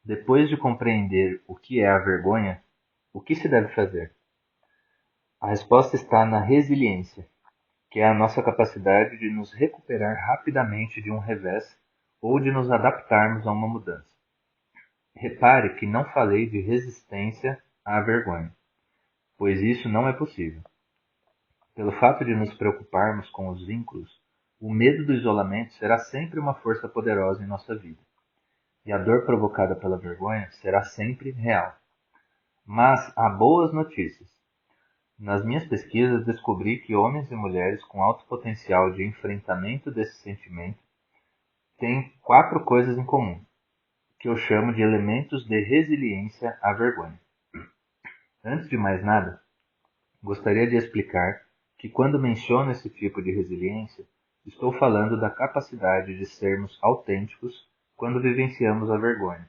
Depois de compreender o que é a vergonha, o que se deve fazer? A resposta está na resiliência, que é a nossa capacidade de nos recuperar rapidamente de um revés ou de nos adaptarmos a uma mudança. Repare que não falei de resistência à vergonha, pois isso não é possível. Pelo fato de nos preocuparmos com os vínculos, o medo do isolamento será sempre uma força poderosa em nossa vida, e a dor provocada pela vergonha será sempre real. Mas há boas notícias. Nas minhas pesquisas descobri que homens e mulheres com alto potencial de enfrentamento desse sentimento têm quatro coisas em comum, que eu chamo de elementos de resiliência à vergonha. Antes de mais nada, gostaria de explicar que quando menciono esse tipo de resiliência, estou falando da capacidade de sermos autênticos quando vivenciamos a vergonha,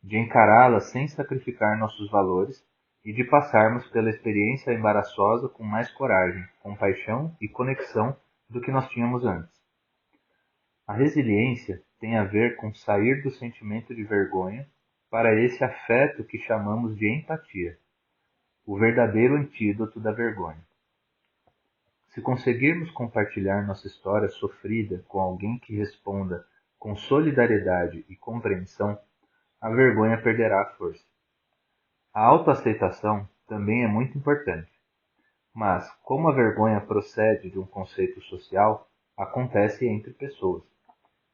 de encará-la sem sacrificar nossos valores e de passarmos pela experiência embaraçosa com mais coragem, compaixão e conexão do que nós tínhamos antes. A resiliência tem a ver com sair do sentimento de vergonha para esse afeto que chamamos de empatia, o verdadeiro antídoto da vergonha. Se conseguirmos compartilhar nossa história sofrida com alguém que responda com solidariedade e compreensão, a vergonha perderá a força. A autoaceitação também é muito importante, mas, como a vergonha procede de um conceito social, acontece entre pessoas.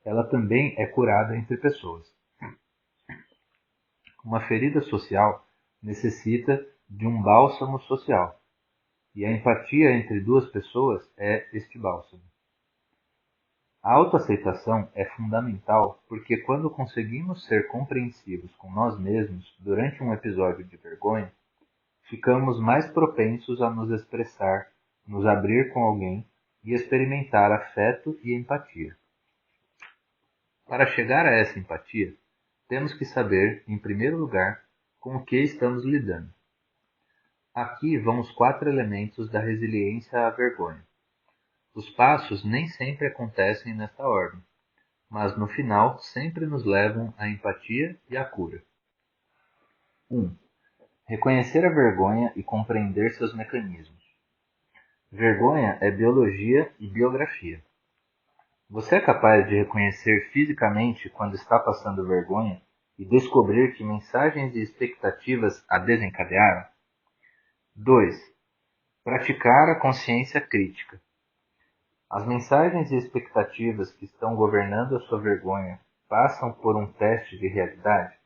Ela também é curada entre pessoas. Uma ferida social necessita de um bálsamo social, e a empatia entre duas pessoas é este bálsamo. A autoaceitação é fundamental porque quando conseguimos ser compreensivos com nós mesmos durante um episódio de vergonha, ficamos mais propensos a nos expressar, nos abrir com alguém e experimentar afeto e empatia. Para chegar a essa empatia, temos que saber, em primeiro lugar, com o que estamos lidando. Aqui vão os quatro elementos da resiliência à vergonha. Os passos nem sempre acontecem nesta ordem, mas no final sempre nos levam à empatia e à cura. 1. Reconhecer a vergonha e compreender seus mecanismos. Vergonha é biologia e biografia. Você é capaz de reconhecer fisicamente quando está passando vergonha e descobrir que mensagens e expectativas a desencadearam? 2. Praticar a consciência crítica. As mensagens e expectativas que estão governando a sua vergonha passam por um teste de realidade?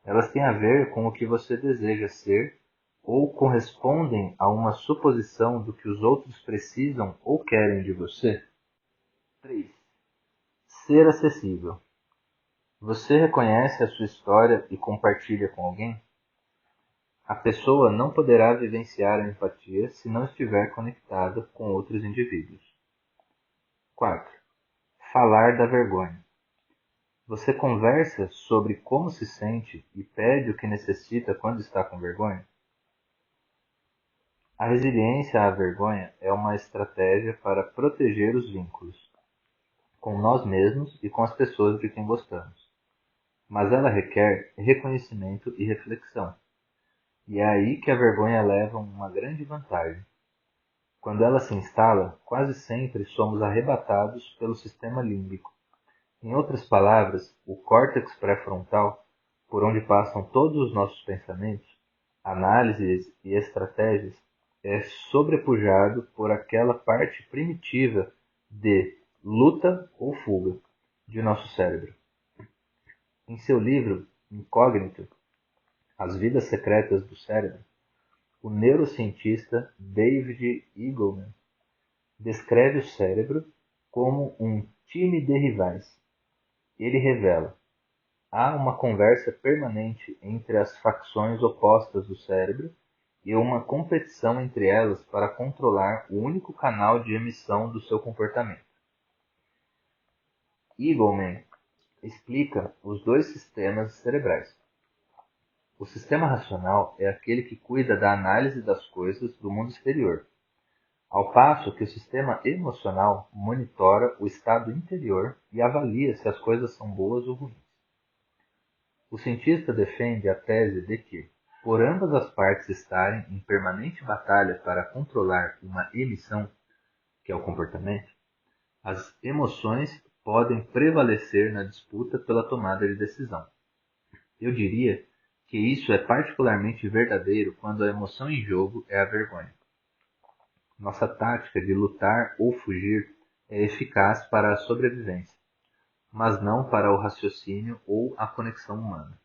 Elas têm a ver com o que você deseja ser ou correspondem a uma suposição do que os outros precisam ou querem de você? 3. Ser acessível. Você reconhece a sua história e compartilha com alguém? A pessoa não poderá vivenciar a empatia se não estiver conectada com outros indivíduos. 4. Falar da vergonha. Você conversa sobre como se sente e pede o que necessita quando está com vergonha? A resiliência à vergonha é uma estratégia para proteger os vínculos, com nós mesmos e com as pessoas de quem gostamos. Mas ela requer reconhecimento e reflexão. E é aí que a vergonha leva uma grande vantagem. Quando ela se instala, quase sempre somos arrebatados pelo sistema límbico. Em outras palavras, o córtex pré-frontal, por onde passam todos os nossos pensamentos, análises e estratégias, é sobrepujado por aquela parte primitiva de luta ou fuga de nosso cérebro. Em seu livro Incógnito, As Vidas Secretas do Cérebro, o neurocientista David Eagleman descreve o cérebro como um time de rivais. Ele revela: há uma conversa permanente entre as facções opostas do cérebro e uma competição entre elas para controlar o único canal de emissão do seu comportamento. Eagleman explica os dois sistemas cerebrais. O sistema racional é aquele que cuida da análise das coisas do mundo exterior, ao passo que o sistema emocional monitora o estado interior e avalia se as coisas são boas ou ruins. O cientista defende a tese de que, por ambas as partes estarem em permanente batalha para controlar uma emissão, que é o comportamento, as emoções podem prevalecer na disputa pela tomada de decisão. Eu diria que isso é particularmente verdadeiro quando a emoção em jogo é a vergonha. Nossa tática de lutar ou fugir é eficaz para a sobrevivência, mas não para o raciocínio ou a conexão humana.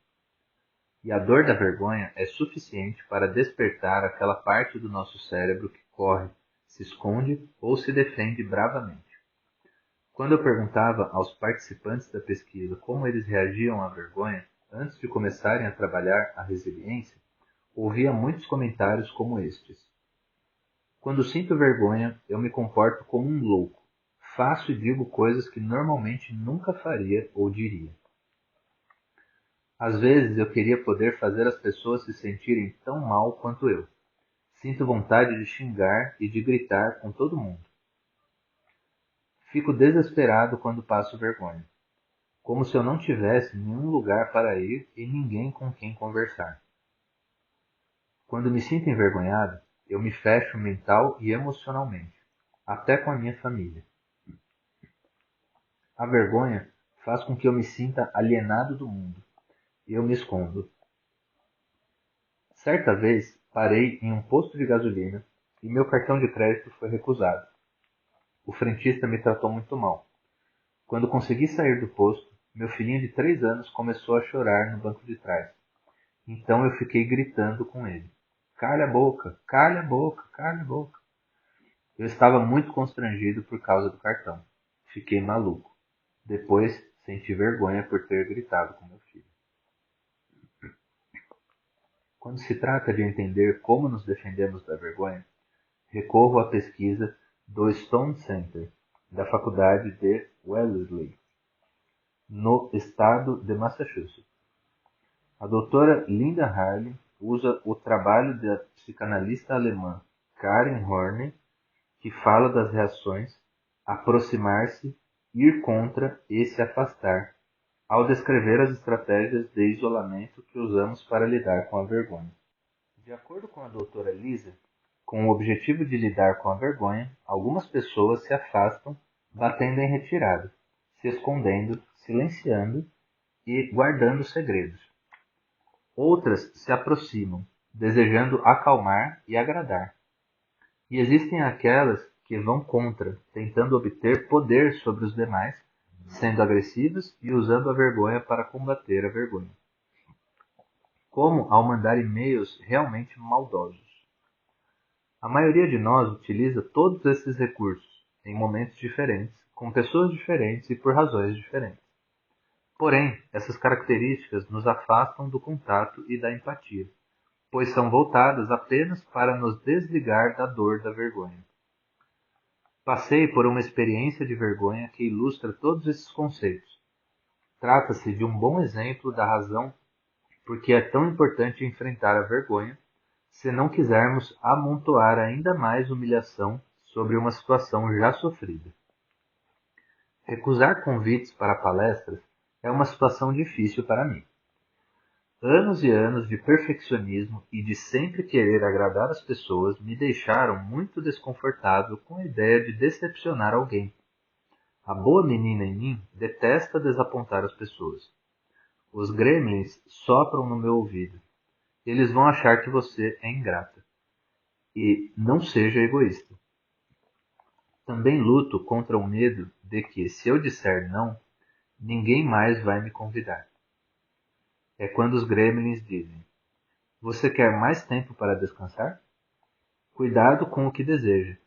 E a dor da vergonha é suficiente para despertar aquela parte do nosso cérebro que corre, se esconde ou se defende bravamente. Quando eu perguntava aos participantes da pesquisa como eles reagiam à vergonha antes de começarem a trabalhar a resiliência, ouvia muitos comentários como estes. Quando sinto vergonha, eu me comporto como um louco. Faço e digo coisas que normalmente nunca faria ou diria. Às vezes eu queria poder fazer as pessoas se sentirem tão mal quanto eu. Sinto vontade de xingar e de gritar com todo mundo. Fico desesperado quando passo vergonha, como se eu não tivesse nenhum lugar para ir e ninguém com quem conversar. Quando me sinto envergonhado, eu me fecho mental e emocionalmente, até com a minha família. A vergonha faz com que eu me sinta alienado do mundo, e eu me escondo. Certa vez, parei em um posto de gasolina e meu cartão de crédito foi recusado. O frentista me tratou muito mal. Quando consegui sair do posto, meu filhinho de 3 anos começou a chorar no banco de trás. Então eu fiquei gritando com ele. Calha a boca, calha a boca, calha a boca. Eu estava muito constrangido por causa do cartão. Fiquei maluco. Depois senti vergonha por ter gritado com meu filho. Quando se trata de entender como nos defendemos da vergonha, recorro à pesquisa do Stone Center, da Faculdade de Wellesley, no estado de Massachusetts. A doutora Linda Harley usa o trabalho da psicanalista alemã Karen Horney, que fala das reações aproximar-se, ir contra e se afastar, ao descrever as estratégias de isolamento que usamos para lidar com a vergonha. De acordo com a doutora Lisa, com o objetivo de lidar com a vergonha, algumas pessoas se afastam, batendo em retirada, se escondendo, silenciando e guardando segredos. Outras se aproximam, desejando acalmar e agradar. E existem aquelas que vão contra, tentando obter poder sobre os demais, sendo agressivas e usando a vergonha para combater a vergonha. Como ao mandar e-mails realmente maldosos. A maioria de nós utiliza todos esses recursos, em momentos diferentes, com pessoas diferentes e por razões diferentes. Porém, essas características nos afastam do contato e da empatia, pois são voltadas apenas para nos desligar da dor da vergonha. Passei por uma experiência de vergonha que ilustra todos esses conceitos. Trata-se de um bom exemplo da razão por que é tão importante enfrentar a vergonha, se não quisermos amontoar ainda mais humilhação sobre uma situação já sofrida. Recusar convites para palestras é uma situação difícil para mim. Anos e anos de perfeccionismo e de sempre querer agradar as pessoas me deixaram muito desconfortável com a ideia de decepcionar alguém. A boa menina em mim detesta desapontar as pessoas. Os gremlins sopram no meu ouvido. Eles vão achar que você é ingrata. E não seja egoísta. Também luto contra o medo de que, se eu disser não, ninguém mais vai me convidar. É quando os gremlins dizem: você quer mais tempo para descansar? Cuidado com o que deseja,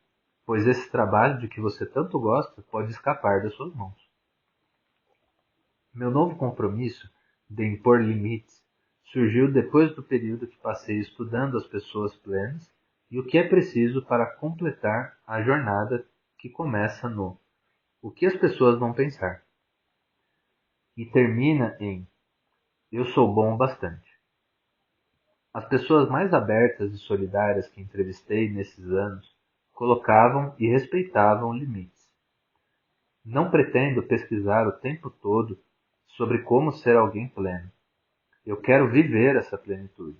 pois esse trabalho de que você tanto gosta pode escapar das suas mãos. Meu novo compromisso de impor limites surgiu depois do período que passei estudando as pessoas plenas e o que é preciso para completar a jornada que começa no "o que as pessoas vão pensar" e termina em "eu sou bom o bastante". As pessoas mais abertas e solidárias que entrevistei nesses anos colocavam e respeitavam limites. Não pretendo pesquisar o tempo todo sobre como ser alguém pleno. Eu quero viver essa plenitude.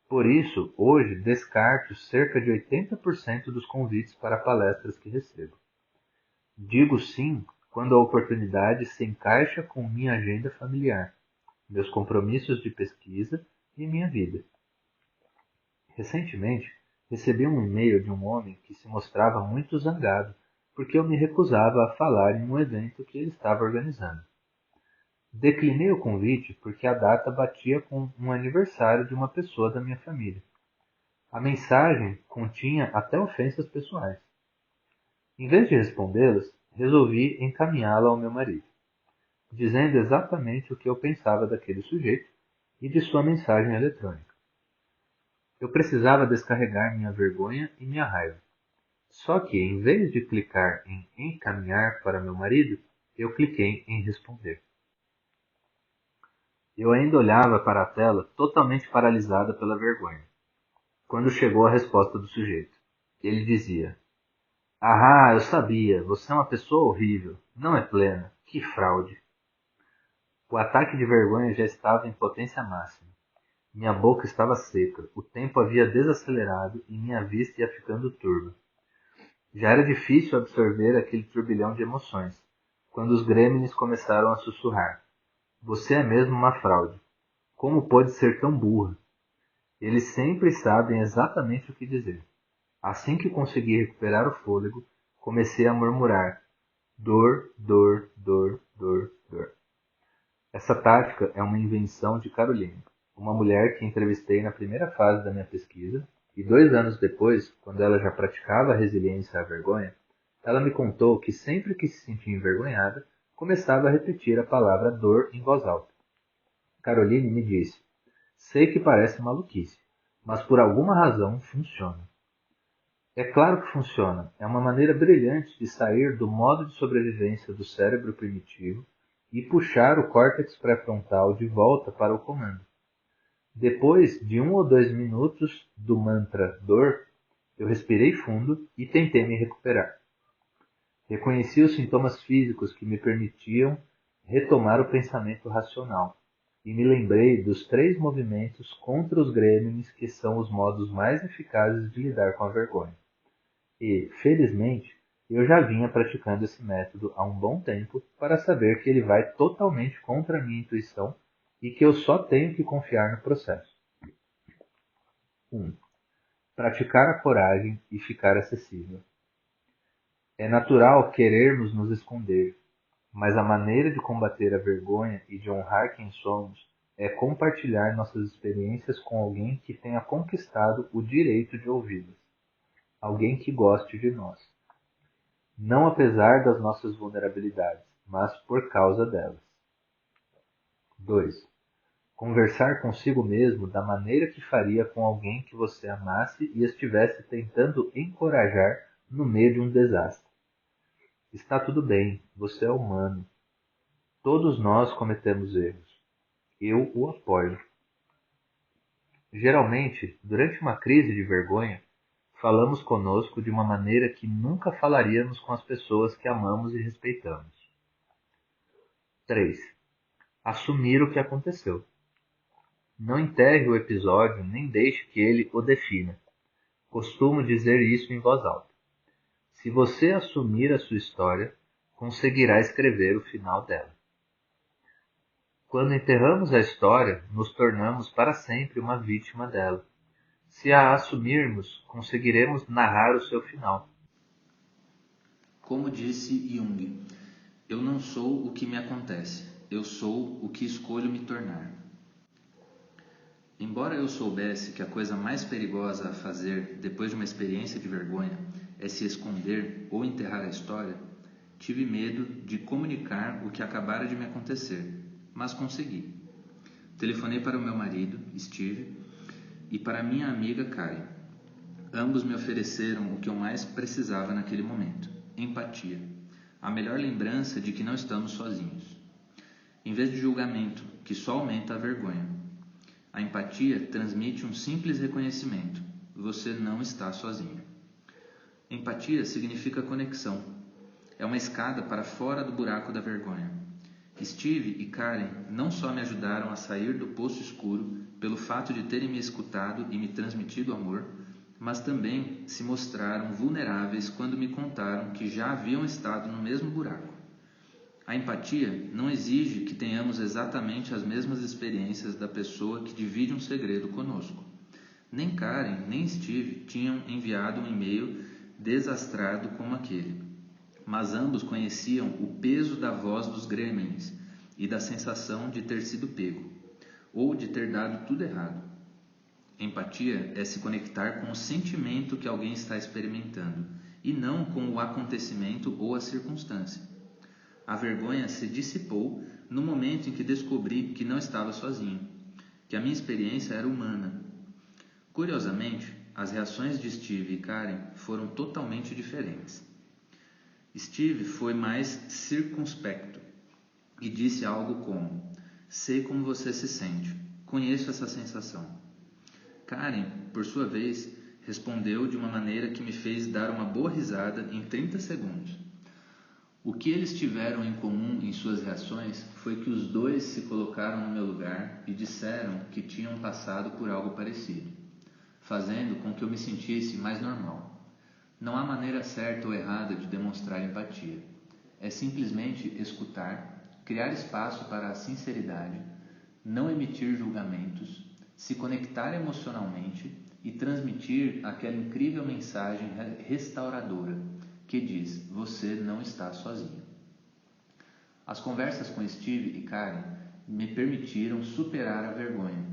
Por isso, hoje descarto cerca de 80% dos convites para palestras que recebo. Digo sim quando a oportunidade se encaixa com minha agenda familiar, meus compromissos de pesquisa e minha vida. Recentemente, recebi um e-mail de um homem que se mostrava muito zangado porque eu me recusava a falar em um evento que ele estava organizando. Declinei o convite porque a data batia com um aniversário de uma pessoa da minha família. A mensagem continha até ofensas pessoais. Em vez de respondê-las, resolvi encaminhá-la ao meu marido, dizendo exatamente o que eu pensava daquele sujeito e de sua mensagem eletrônica. Eu precisava descarregar minha vergonha e minha raiva. Só que, em vez de clicar em encaminhar para meu marido, eu cliquei em responder. Eu ainda olhava para a tela totalmente paralisada pela vergonha, quando chegou a resposta do sujeito. Ele dizia: "Ah, eu sabia, você é uma pessoa horrível, não é plena, que fraude." O ataque de vergonha já estava em potência máxima. Minha boca estava seca, o tempo havia desacelerado e minha vista ia ficando turva. Já era difícil absorver aquele turbilhão de emoções, quando os gremlins começaram a sussurrar: "Você é mesmo uma fraude. Como pode ser tão burra?" Eles sempre sabem exatamente o que dizer. Assim que consegui recuperar o fôlego, comecei a murmurar: "Dor, dor, dor, dor, dor." Essa tática é uma invenção de Caroline, uma mulher que entrevistei na primeira fase da minha pesquisa, e 2 anos depois, quando ela já praticava a resiliência à vergonha, ela me contou que sempre que se sentia envergonhada, começava a repetir a palavra dor em voz alta. Caroline me disse: "Sei que parece maluquice, mas por alguma razão funciona." É claro que funciona. É uma maneira brilhante de sair do modo de sobrevivência do cérebro primitivo e puxar o córtex pré-frontal de volta para o comando. Depois de 1 ou 2 minutos do mantra dor, eu respirei fundo e tentei me recuperar. Reconheci os sintomas físicos que me permitiam retomar o pensamento racional e me lembrei dos 3 movimentos contra os gremlins que são os modos mais eficazes de lidar com a vergonha. E, felizmente, eu já vinha praticando esse método há um bom tempo para saber que ele vai totalmente contra a minha intuição e que eu só tenho que confiar no processo. 1. Praticar a coragem e ficar acessível. É natural querermos nos esconder, mas a maneira de combater a vergonha e de honrar quem somos é compartilhar nossas experiências com alguém que tenha conquistado o direito de ouvi-las, alguém que goste de nós. Não apesar das nossas vulnerabilidades, mas por causa delas. 2. Conversar consigo mesmo da maneira que faria com alguém que você amasse e estivesse tentando encorajar no meio de um desastre. Está tudo bem, você é humano. Todos nós cometemos erros. Eu o apoio. Geralmente, durante uma crise de vergonha, falamos conosco de uma maneira que nunca falaríamos com as pessoas que amamos e respeitamos. 3. Assumir o que aconteceu. Não enterre o episódio nem deixe que ele o defina. Costumo dizer isso em voz alta. Se você assumir a sua história, conseguirá escrever o final dela. Quando enterramos a história, nos tornamos para sempre uma vítima dela. Se a assumirmos, conseguiremos narrar o seu final. Como disse Jung, eu não sou o que me acontece, eu sou o que escolho me tornar. Embora eu soubesse que a coisa mais perigosa a fazer depois de uma experiência de vergonha é se esconder ou enterrar a história, tive medo de comunicar o que acabara de me acontecer, mas consegui. Telefonei para o meu marido, Steve, e para minha amiga Karen. Ambos me ofereceram o que eu mais precisava naquele momento: empatia. A melhor lembrança de que não estamos sozinhos. Em vez de julgamento, que só aumenta a vergonha. A empatia transmite um simples reconhecimento: você não está sozinho. Empatia significa conexão. É uma escada para fora do buraco da vergonha. Steve e Karen não só me ajudaram a sair do poço escuro pelo fato de terem me escutado e me transmitido amor, mas também se mostraram vulneráveis quando me contaram que já haviam estado no mesmo buraco. A empatia não exige que tenhamos exatamente as mesmas experiências da pessoa que divide um segredo conosco. Nem Karen nem Steve tinham enviado um e-mail desastrado como aquele, mas ambos conheciam o peso da voz dos gremlins e da sensação de ter sido pego, ou de ter dado tudo errado. Empatia é se conectar com o sentimento que alguém está experimentando, e não com o acontecimento ou a circunstância. A vergonha se dissipou no momento em que descobri que não estava sozinho, que a minha experiência era humana. Curiosamente, as reações de Steve e Karen foram totalmente diferentes. Steve foi mais circunspecto e disse algo como: sei como você se sente, conheço essa sensação. Karen, por sua vez, respondeu de uma maneira que me fez dar uma boa risada em 30 segundos. O que eles tiveram em comum em suas reações foi que os dois se colocaram no meu lugar e disseram que tinham passado por algo parecido, fazendo com que eu me sentisse mais normal. Não há maneira certa ou errada de demonstrar empatia. É simplesmente escutar, criar espaço para a sinceridade, não emitir julgamentos, se conectar emocionalmente e transmitir aquela incrível mensagem restauradora que diz: você não está sozinho. As conversas com Steve e Karen me permitiram superar a vergonha,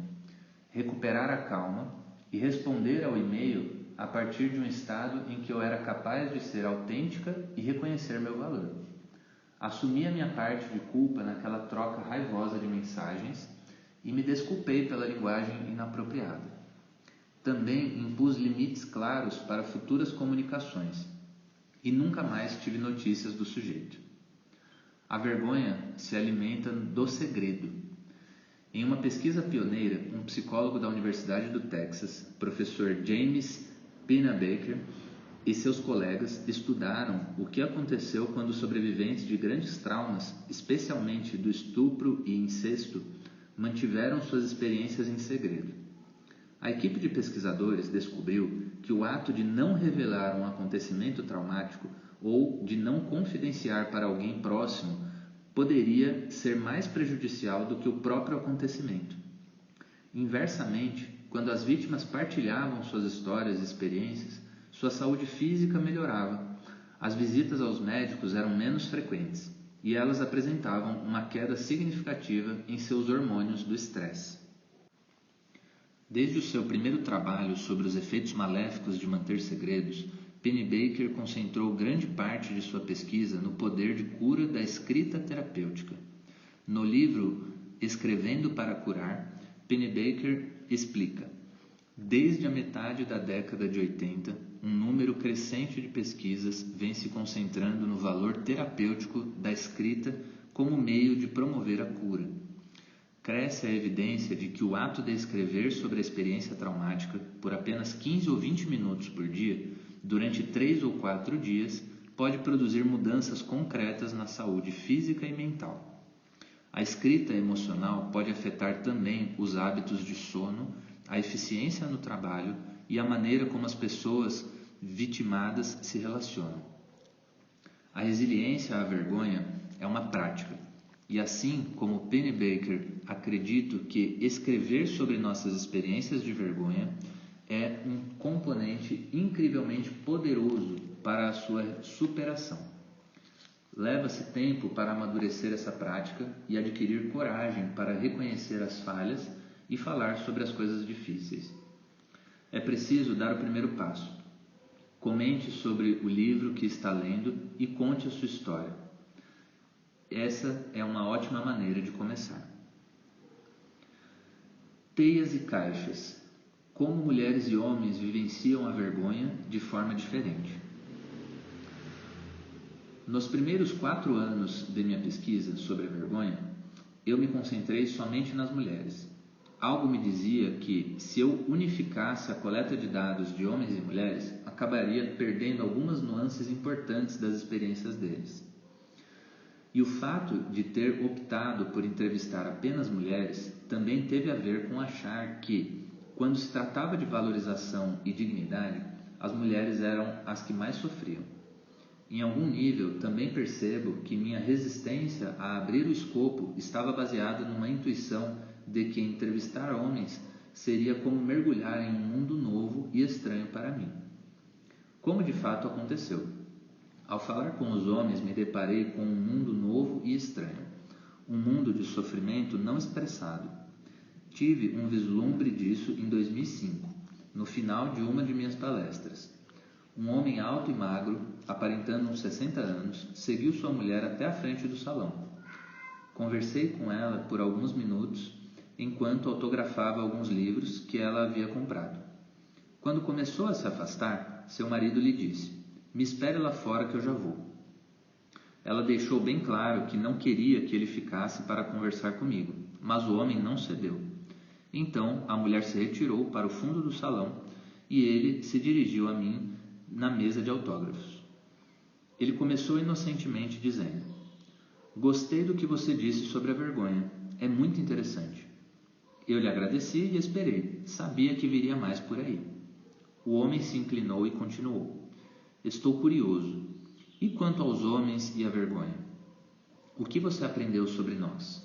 recuperar a calma e responder ao e-mail a partir de um estado em que eu era capaz de ser autêntica e reconhecer meu valor. Assumi a minha parte de culpa naquela troca raivosa de mensagens e me desculpei pela linguagem inapropriada. Também impus limites claros para futuras comunicações e nunca mais tive notícias do sujeito. A vergonha se alimenta do segredo. Em uma pesquisa pioneira, um psicólogo da Universidade do Texas, professor James Pennebaker, e seus colegas estudaram o que aconteceu quando sobreviventes de grandes traumas, especialmente do estupro e incesto, mantiveram suas experiências em segredo. A equipe de pesquisadores descobriu que o ato de não revelar um acontecimento traumático ou de não confidenciar para alguém próximo poderia ser mais prejudicial do que o próprio acontecimento. Inversamente, quando as vítimas partilhavam suas histórias e experiências, sua saúde física melhorava, as visitas aos médicos eram menos frequentes e elas apresentavam uma queda significativa em seus hormônios do estresse. Desde o seu primeiro trabalho sobre os efeitos maléficos de manter segredos, Pennebaker concentrou grande parte de sua pesquisa no poder de cura da escrita terapêutica. No livro Escrevendo para Curar, Pennebaker explica: desde a metade da década de 80, um número crescente de pesquisas vem se concentrando no valor terapêutico da escrita como meio de promover a cura. Cresce a evidência de que o ato de escrever sobre a experiência traumática por apenas 15 ou 20 minutos por dia, durante 3 ou 4 dias, pode produzir mudanças concretas na saúde física e mental. A escrita emocional pode afetar também os hábitos de sono, a eficiência no trabalho e a maneira como as pessoas vitimadas se relacionam. A resiliência à vergonha é uma prática, e assim como Pennebaker, acredito que escrever sobre nossas experiências de vergonha é um componente incrivelmente poderoso para a sua superação. Leva-se tempo para amadurecer essa prática e adquirir coragem para reconhecer as falhas e falar sobre as coisas difíceis. É preciso dar o primeiro passo. Comente sobre o livro que está lendo e conte a sua história. Essa é uma ótima maneira de começar. Teias e caixas. Como mulheres e homens vivenciam a vergonha de forma diferente. Nos primeiros 4 anos de minha pesquisa sobre a vergonha, eu me concentrei somente nas mulheres. Algo me dizia que, se eu unificasse a coleta de dados de homens e mulheres, acabaria perdendo algumas nuances importantes das experiências deles. E o fato de ter optado por entrevistar apenas mulheres também teve a ver com achar que, quando se tratava de valorização e dignidade, as mulheres eram as que mais sofriam. Em algum nível, também percebo que minha resistência a abrir o escopo estava baseada numa intuição de que entrevistar homens seria como mergulhar em um mundo novo e estranho para mim. Como de fato aconteceu. Ao falar com os homens, me deparei com um mundo novo e estranho, um mundo de sofrimento não expressado. Tive um vislumbre disso em 2005, no final de uma de minhas palestras. Um homem alto e magro, aparentando uns 60 anos, seguiu sua mulher até a frente do salão. Conversei com ela por alguns minutos, enquanto autografava alguns livros que ela havia comprado. Quando começou a se afastar, seu marido lhe disse: "Me espere lá fora que eu já vou." Ela deixou bem claro que não queria que ele ficasse para conversar comigo, mas o homem não cedeu. Então a mulher se retirou para o fundo do salão e ele se dirigiu a mim na mesa de autógrafos. Ele começou inocentemente dizendo: "Gostei do que você disse sobre a vergonha. É muito interessante." Eu lhe agradeci e esperei. Sabia que viria mais por aí. O homem se inclinou e continuou: "Estou curioso. E quanto aos homens e à vergonha? O que você aprendeu sobre nós?"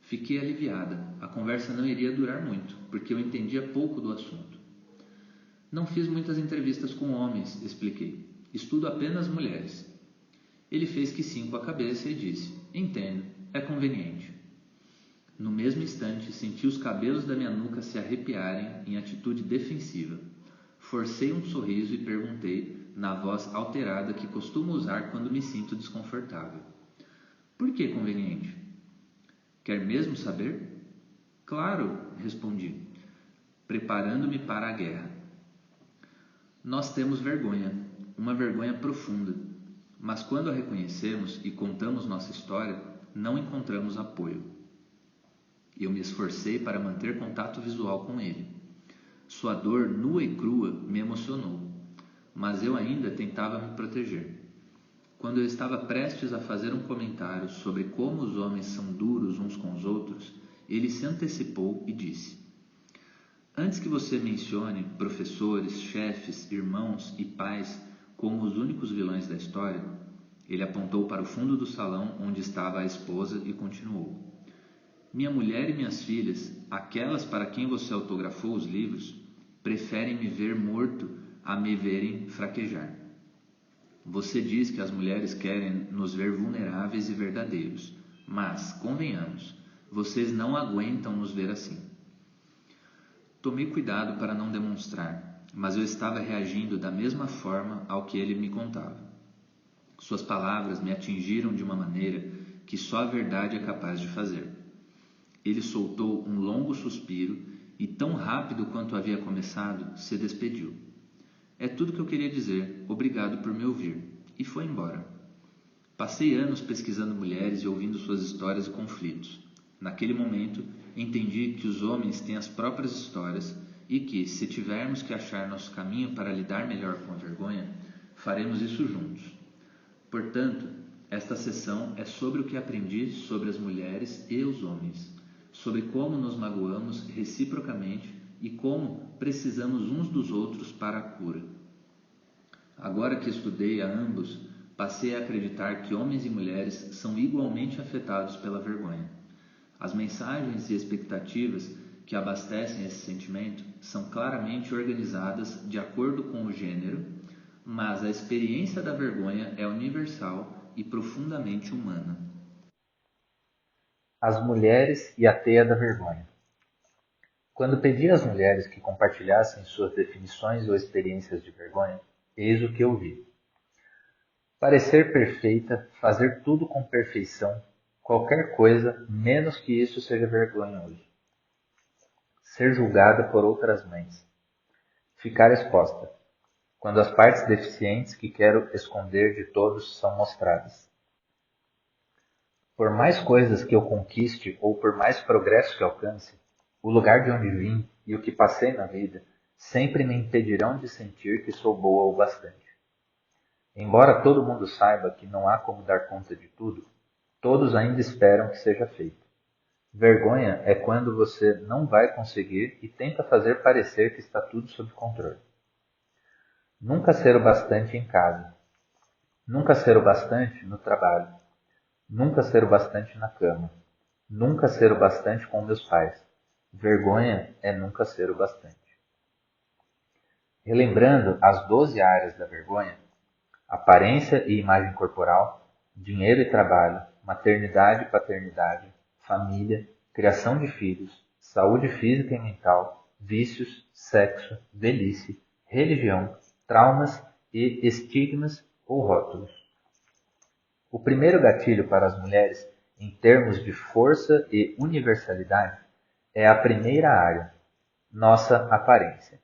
Fiquei aliviada. A conversa não iria durar muito, porque eu entendia pouco do assunto. "Não fiz muitas entrevistas com homens", expliquei. "Estudo apenas mulheres." Ele fez que sim com a cabeça e disse: "Entendo, é conveniente." No mesmo instante, senti os cabelos da minha nuca se arrepiarem em atitude defensiva. Forcei um sorriso e perguntei, na voz alterada que costumo usar quando me sinto desconfortável: "Por que conveniente?" "Quer mesmo saber?" "Claro", respondi, preparando-me para a guerra. Nós temos vergonha, uma vergonha profunda, mas quando a reconhecemos e contamos nossa história, não encontramos apoio. Eu me esforcei para manter contato visual com ele. Sua dor nua e crua me emocionou, mas eu ainda tentava me proteger. Quando eu estava prestes a fazer um comentário sobre como os homens são duros uns com os outros, ele se antecipou e disse: "Antes que você mencione professores, chefes, irmãos e pais como os únicos vilões da história," ele apontou para o fundo do salão onde estava a esposa e continuou: "Minha mulher e minhas filhas, aquelas para quem você autografou os livros, preferem me ver morto a me verem fraquejar. Você diz que as mulheres querem nos ver vulneráveis e verdadeiros, mas, convenhamos, vocês não aguentam nos ver assim." Tomei cuidado para não demonstrar, mas eu estava reagindo da mesma forma ao que ele me contava. Suas palavras me atingiram de uma maneira que só a verdade é capaz de fazer. Ele soltou um longo suspiro e, tão rápido quanto havia começado, se despediu. "É tudo que eu queria dizer, obrigado por me ouvir." E foi embora. Passei anos pesquisando mulheres e ouvindo suas histórias e conflitos. Naquele momento, entendi que os homens têm as próprias histórias e que, se tivermos que achar nosso caminho para lidar melhor com a vergonha, faremos isso juntos. Portanto, esta sessão é sobre o que aprendi sobre as mulheres e os homens, sobre como nos magoamos reciprocamente e como precisamos uns dos outros para a cura. Agora que estudei a ambos, passei a acreditar que homens e mulheres são igualmente afetados pela vergonha. As mensagens e expectativas que abastecem esse sentimento são claramente organizadas de acordo com o gênero, mas a experiência da vergonha é universal e profundamente humana. As mulheres e a teia da vergonha. Quando pedi às mulheres que compartilhassem suas definições ou experiências de vergonha, eis o que ouvi: parecer perfeita, fazer tudo com perfeição, qualquer coisa, menos que isso seja vergonhoso. Ser julgada por outras mães. Ficar exposta, quando as partes deficientes que quero esconder de todos são mostradas. Por mais coisas que eu conquiste ou por mais progresso que alcance, o lugar de onde vim e o que passei na vida sempre me impedirão de sentir que sou boa o bastante. Embora todo mundo saiba que não há como dar conta de tudo, Todos ainda esperam que seja feito. Vergonha é quando você não vai conseguir e tenta fazer parecer que está tudo sob controle. Nunca ser o bastante em casa. Nunca ser o bastante no trabalho. Nunca ser o bastante na cama. Nunca ser o bastante com meus pais. Vergonha é nunca ser o bastante. Relembrando as 12 áreas da vergonha: aparência e imagem corporal, dinheiro e trabalho, maternidade e paternidade, família, criação de filhos, saúde física e mental, vícios, sexo, velhice, religião, traumas e estigmas ou rótulos. O primeiro gatilho para as mulheres, em termos de força e universalidade, é a primeira área, nossa aparência.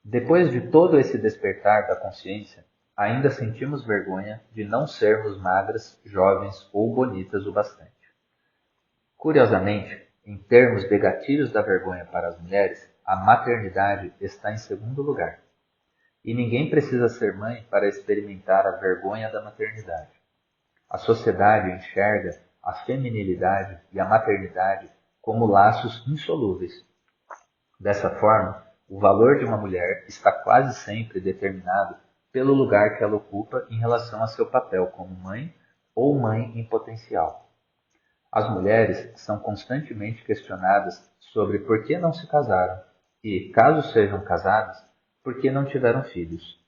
Depois de todo esse despertar da consciência, ainda sentimos vergonha de não sermos magras, jovens ou bonitas o bastante. Curiosamente, em termos de gatilhos da vergonha para as mulheres, a maternidade está em segundo lugar. E ninguém precisa ser mãe para experimentar a vergonha da maternidade. A sociedade enxerga a feminilidade e a maternidade como laços insolúveis. Dessa forma, o valor de uma mulher está quase sempre determinado pelo lugar que ela ocupa em relação a seu papel como mãe ou mãe em potencial. As mulheres são constantemente questionadas sobre por que não se casaram e, caso sejam casadas, por que não tiveram filhos.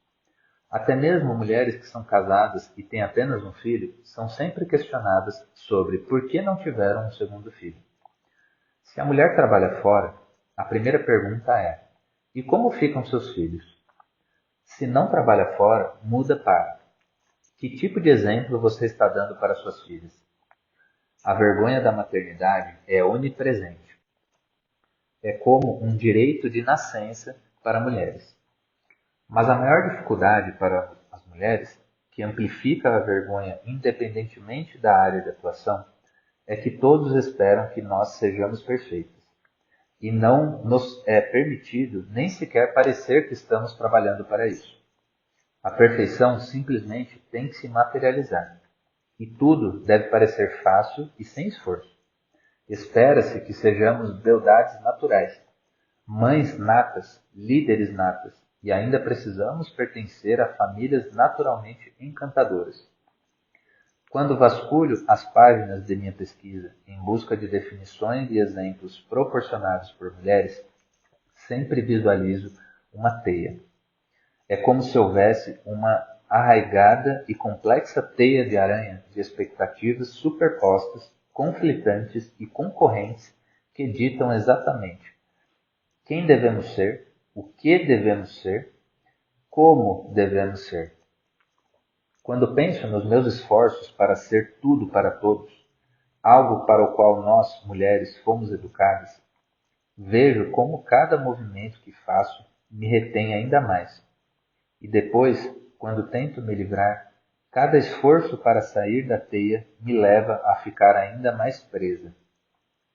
Até mesmo mulheres que são casadas e têm apenas um filho são sempre questionadas sobre por que não tiveram um segundo filho. Se a mulher trabalha fora, a primeira pergunta é: e como ficam seus filhos? Se não trabalha fora, muda para: que tipo de exemplo você está dando para suas filhas? A vergonha da maternidade é onipresente. É como um direito de nascença para mulheres. Mas a maior dificuldade para as mulheres, que amplifica a vergonha independentemente da área de atuação, é que todos esperam que nós sejamos perfeitos. E não nos é permitido nem sequer parecer que estamos trabalhando para isso. A perfeição simplesmente tem que se materializar. E tudo deve parecer fácil e sem esforço. Espera-se que sejamos beldades naturais, mães natas, líderes natas, e ainda precisamos pertencer a famílias naturalmente encantadoras. Quando vasculho as páginas de minha pesquisa em busca de definições e exemplos proporcionados por mulheres, sempre visualizo uma teia. É como se houvesse uma arraigada e complexa teia de aranha de expectativas superpostas, conflitantes e concorrentes que ditam exatamente quem devemos ser, o que devemos ser, como devemos ser. Quando penso nos meus esforços para ser tudo para todos, algo para o qual nós, mulheres, fomos educadas, vejo como cada movimento que faço me retém ainda mais. E depois, quando tento me livrar, cada esforço para sair da teia me leva a ficar ainda mais presa.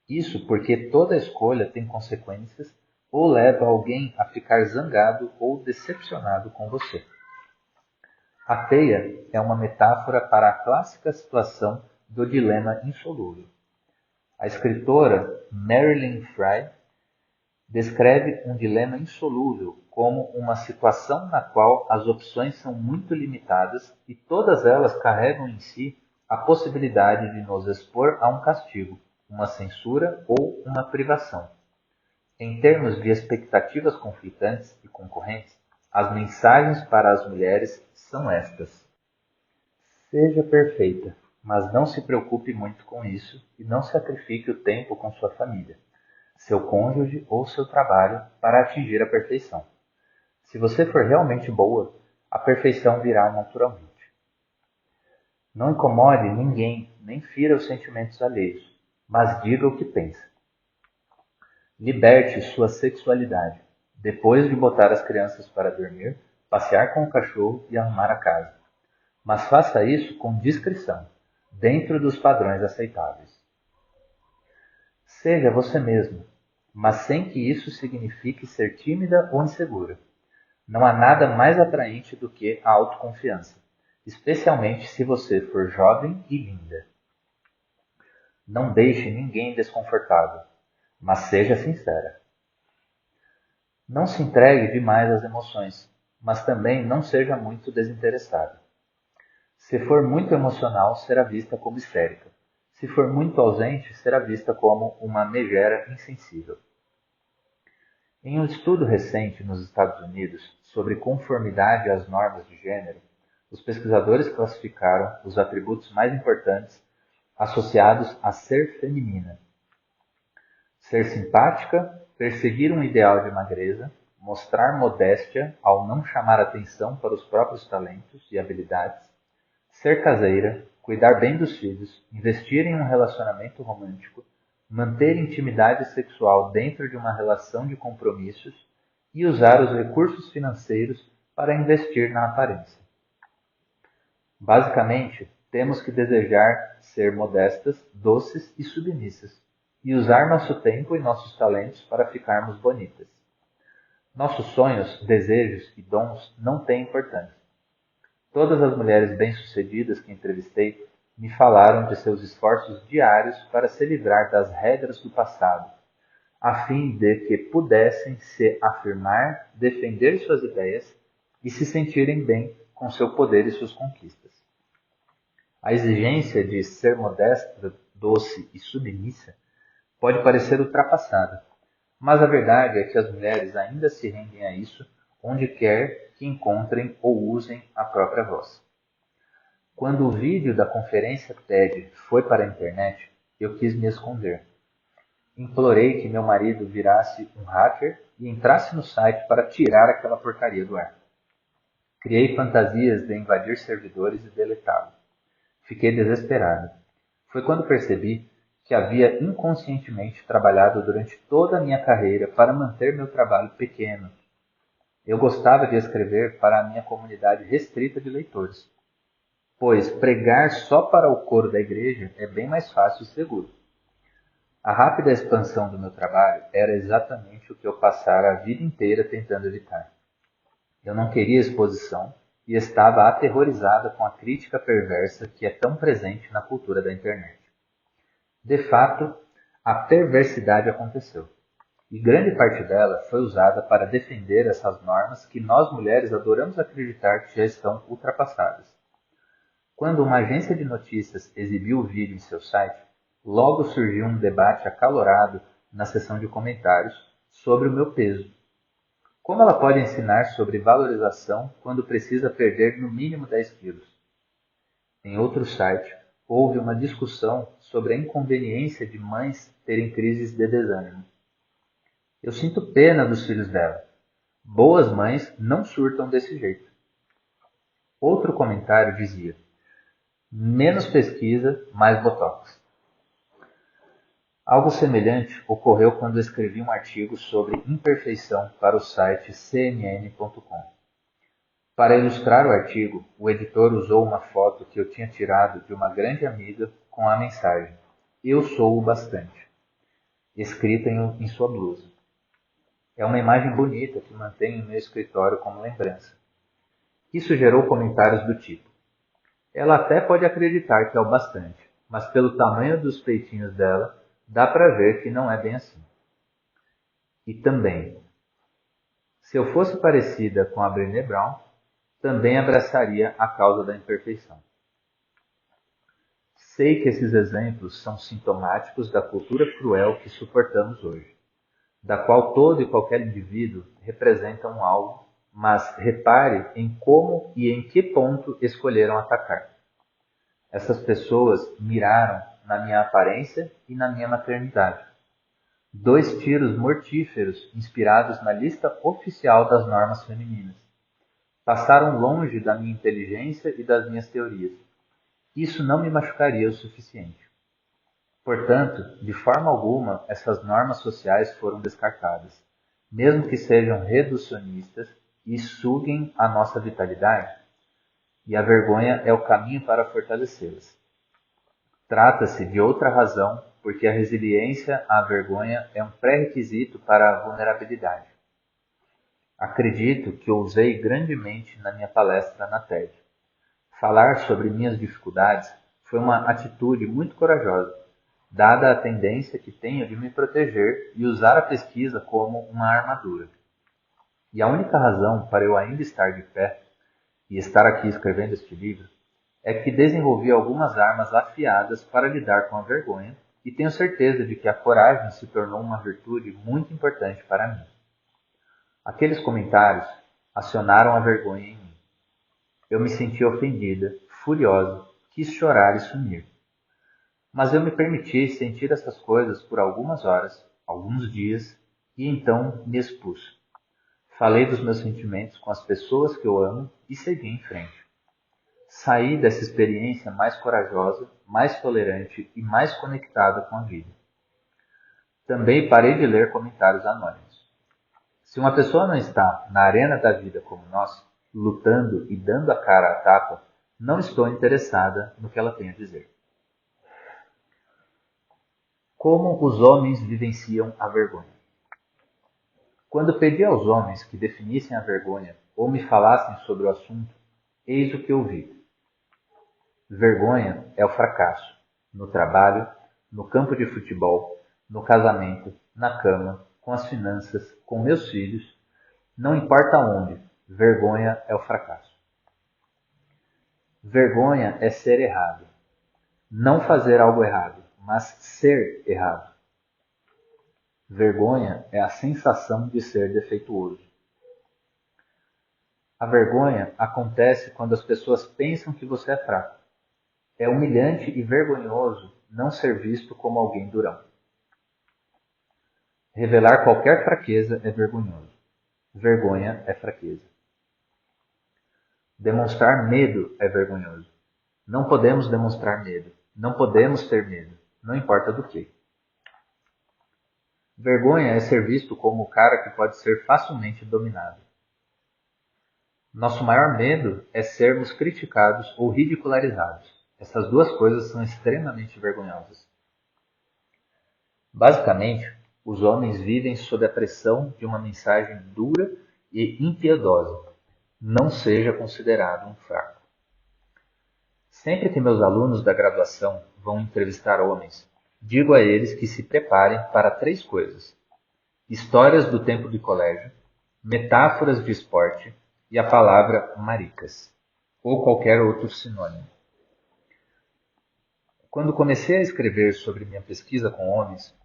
Isso porque toda escolha tem consequências ou leva alguém a ficar zangado ou decepcionado com você. A teia é uma metáfora para a clássica situação do dilema insolúvel. A escritora Marilyn Frye descreve um dilema insolúvel como uma situação na qual as opções são muito limitadas e todas elas carregam em si a possibilidade de nos expor a um castigo, uma censura ou uma privação. Em termos de expectativas conflitantes e concorrentes, as mensagens para as mulheres são estas: seja perfeita, mas não se preocupe muito com isso e não sacrifique o tempo com sua família, seu cônjuge ou seu trabalho para atingir a perfeição. Se você for realmente boa, a perfeição virá naturalmente. Não incomode ninguém, nem fira os sentimentos alheios, mas diga o que pensa. Liberte sua sexualidade, depois de botar as crianças para dormir, passear com o cachorro e arrumar a casa. Mas faça isso com discrição, dentro dos padrões aceitáveis. Seja você mesma, mas sem que isso signifique ser tímida ou insegura. Não há nada mais atraente do que a autoconfiança, especialmente se você for jovem e linda. Não deixe ninguém desconfortável, mas seja sincera. Não se entregue demais às emoções, mas também não seja muito desinteressada. Se for muito emocional, será vista como histérica. Se for muito ausente, será vista como uma megera insensível. Em um estudo recente nos Estados Unidos sobre conformidade às normas de gênero, os pesquisadores classificaram os atributos mais importantes associados a ser feminina: ser simpática, perseguir um ideal de magreza, mostrar modéstia ao não chamar atenção para os próprios talentos e habilidades, ser caseira, cuidar bem dos filhos, investir em um relacionamento romântico, manter intimidade sexual dentro de uma relação de compromissos e usar os recursos financeiros para investir na aparência. Basicamente, temos que desejar ser modestas, doces e submissas, e usar nosso tempo e nossos talentos para ficarmos bonitas. Nossos sonhos, desejos e dons não têm importância. Todas as mulheres bem-sucedidas que entrevistei me falaram de seus esforços diários para se livrar das regras do passado, a fim de que pudessem se afirmar, defender suas ideias e se sentirem bem com seu poder e suas conquistas. A exigência de ser modesta, doce e submissa pode parecer ultrapassada, mas a verdade é que as mulheres ainda se rendem a isso onde quer que encontrem ou usem a própria voz. Quando o vídeo da conferência TED foi para a internet, eu quis me esconder. Implorei que meu marido virasse um hacker e entrasse no site para tirar aquela porcaria do ar. Criei fantasias de invadir servidores e deletá-lo. Fiquei desesperado. Foi quando percebi que havia inconscientemente trabalhado durante toda a minha carreira para manter meu trabalho pequeno. Eu gostava de escrever para a minha comunidade restrita de leitores, pois pregar só para o coro da igreja é bem mais fácil e seguro. A rápida expansão do meu trabalho era exatamente o que eu passara a vida inteira tentando evitar. Eu não queria exposição e estava aterrorizada com a crítica perversa que é tão presente na cultura da internet. De fato, a perversidade aconteceu, e grande parte dela foi usada para defender essas normas que nós mulheres adoramos acreditar que já estão ultrapassadas. Quando uma agência de notícias exibiu o vídeo em seu site, logo surgiu um debate acalorado na seção de comentários sobre o meu peso. Como ela pode ensinar sobre valorização quando precisa perder no mínimo 10 quilos? Em outro site, houve uma discussão sobre a inconveniência de mães terem crises de desânimo. Eu sinto pena dos filhos dela. Boas mães não surtam desse jeito. Outro comentário dizia: menos pesquisa, mais botox. Algo semelhante ocorreu quando escrevi um artigo sobre imperfeição para o site cnn.com. Para ilustrar o artigo, o editor usou uma foto que eu tinha tirado de uma grande amiga com a mensagem: "Eu sou o bastante", escrita em sua blusa. É uma imagem bonita que mantenho em meu escritório como lembrança. Isso gerou comentários do tipo: ela até pode acreditar que é o bastante, mas pelo tamanho dos peitinhos dela, dá para ver que não é bem assim. E também, se eu fosse parecida com a Brené Brown, também abraçaria a causa da imperfeição. Sei que esses exemplos são sintomáticos da cultura cruel que suportamos hoje, da qual todo e qualquer indivíduo representa um alvo, mas repare em como e em que ponto escolheram atacar. Essas pessoas miraram na minha aparência e na minha maternidade. 2 tiros mortíferos inspirados na lista oficial das normas femininas. Passaram longe da minha inteligência e das minhas teorias. Isso não me machucaria o suficiente. Portanto, de forma alguma, essas normas sociais foram descartadas, mesmo que sejam reducionistas e suguem a nossa vitalidade, e a vergonha é o caminho para fortalecê-las. Trata-se de outra razão, porque a resiliência à vergonha é um pré-requisito para a vulnerabilidade. Acredito que o usei grandemente na minha palestra na TED. Falar sobre minhas dificuldades foi uma atitude muito corajosa, dada a tendência que tenho de me proteger e usar a pesquisa como uma armadura. E a única razão para eu ainda estar de pé e estar aqui escrevendo este livro é que desenvolvi algumas armas afiadas para lidar com a vergonha e tenho certeza de que a coragem se tornou uma virtude muito importante para mim. Aqueles comentários acionaram a vergonha em mim. Eu me senti ofendida, furiosa, quis chorar e sumir. Mas eu me permiti sentir essas coisas por algumas horas, alguns dias, e então me expus. Falei dos meus sentimentos com as pessoas que eu amo e segui em frente. Saí dessa experiência mais corajosa, mais tolerante e mais conectada com a vida. Também parei de ler comentários anônimos. Se uma pessoa não está na arena da vida como nós, lutando e dando a cara à tapa, não estou interessada no que ela tem a dizer. Como os homens vivenciam a vergonha? Quando pedi aos homens que definissem a vergonha ou me falassem sobre o assunto, eis o que ouvi. Vergonha é o fracasso, no trabalho, no campo de futebol, no casamento, na cama, com as finanças, com meus filhos, não importa onde, vergonha é o fracasso. Vergonha é ser errado. Não fazer algo errado, mas ser errado. Vergonha é a sensação de ser defeituoso. A vergonha acontece quando as pessoas pensam que você é fraco. É humilhante e vergonhoso não ser visto como alguém durão. Revelar qualquer fraqueza é vergonhoso. Vergonha é fraqueza. Demonstrar medo é vergonhoso. Não podemos demonstrar medo. Não podemos ter medo. Não importa do que. Vergonha é ser visto como o cara que pode ser facilmente dominado. Nosso maior medo é sermos criticados ou ridicularizados. Essas duas coisas são extremamente vergonhosas. Basicamente, os homens vivem sob a pressão de uma mensagem dura e impiedosa. Não seja considerado um fraco. Sempre que meus alunos da graduação vão entrevistar homens, digo a eles que se preparem para 3 coisas: histórias do tempo de colégio, metáforas de esporte e a palavra maricas, ou qualquer outro sinônimo. Quando comecei a escrever sobre minha pesquisa com homens,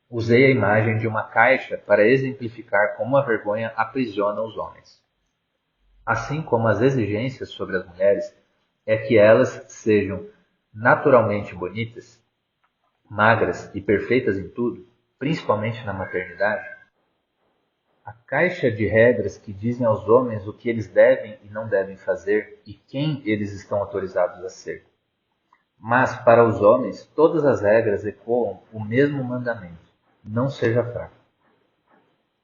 usei a imagem de uma caixa para exemplificar como a vergonha aprisiona os homens. Assim como as exigências sobre as mulheres é que elas sejam naturalmente bonitas, magras e perfeitas em tudo, principalmente na maternidade, a caixa de regras que dizem aos homens o que eles devem e não devem fazer e quem eles estão autorizados a ser. Mas, para os homens, todas as regras ecoam o mesmo mandamento: não seja fraco.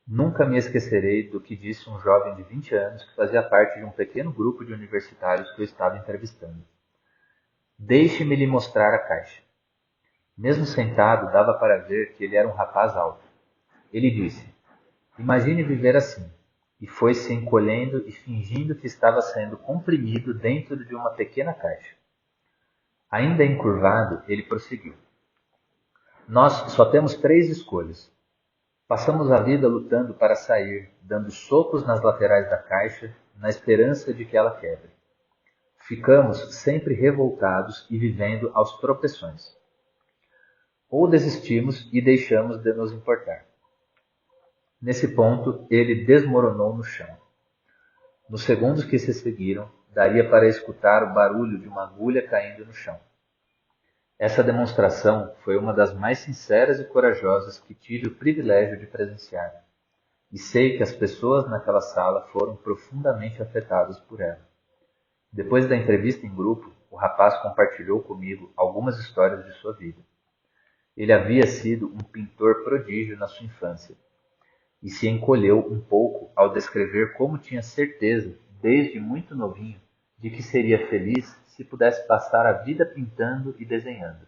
Nunca me esquecerei do que disse um jovem de 20 anos que fazia parte de um pequeno grupo de universitários que eu estava entrevistando. Deixe-me lhe mostrar a caixa. Mesmo sentado, dava para ver que ele era um rapaz alto. Ele disse: imagine viver assim, e foi se encolhendo e fingindo que estava sendo comprimido dentro de uma pequena caixa. Ainda encurvado, ele prosseguiu: nós só temos 3 escolhas. Passamos a vida lutando para sair, dando socos nas laterais da caixa, na esperança de que ela quebre. Ficamos sempre revoltados e vivendo aos tropeções. Ou desistimos e deixamos de nos importar. Nesse ponto, ele desmoronou no chão. Nos segundos que se seguiram, daria para escutar o barulho de uma agulha caindo no chão. Essa demonstração foi uma das mais sinceras e corajosas que tive o privilégio de presenciar. E sei que as pessoas naquela sala foram profundamente afetadas por ela. Depois da entrevista em grupo, o rapaz compartilhou comigo algumas histórias de sua vida. Ele havia sido um pintor prodígio na sua infância e se encolheu um pouco ao descrever como tinha certeza, desde muito novinho, de que seria feliz se pudesse passar a vida pintando e desenhando.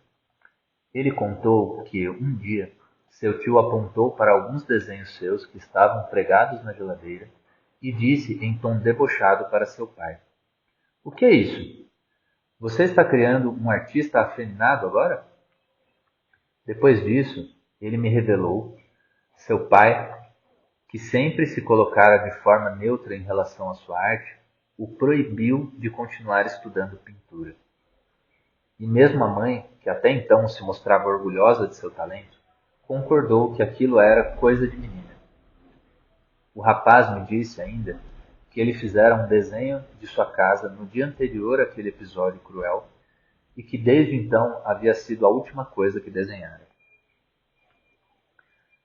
Ele contou que, um dia, seu tio apontou para alguns desenhos seus que estavam pregados na geladeira e disse em tom debochado para seu pai: "O que é isso? Você está criando um artista afeminado agora?" Depois disso, ele me revelou seu pai, que sempre se colocara de forma neutra em relação à sua arte, o proibiu de continuar estudando pintura. E mesmo a mãe, que até então se mostrava orgulhosa de seu talento, concordou que aquilo era coisa de menina. O rapaz me disse ainda que ele fizera um desenho de sua casa no dia anterior àquele episódio cruel e que desde então havia sido a última coisa que desenhara.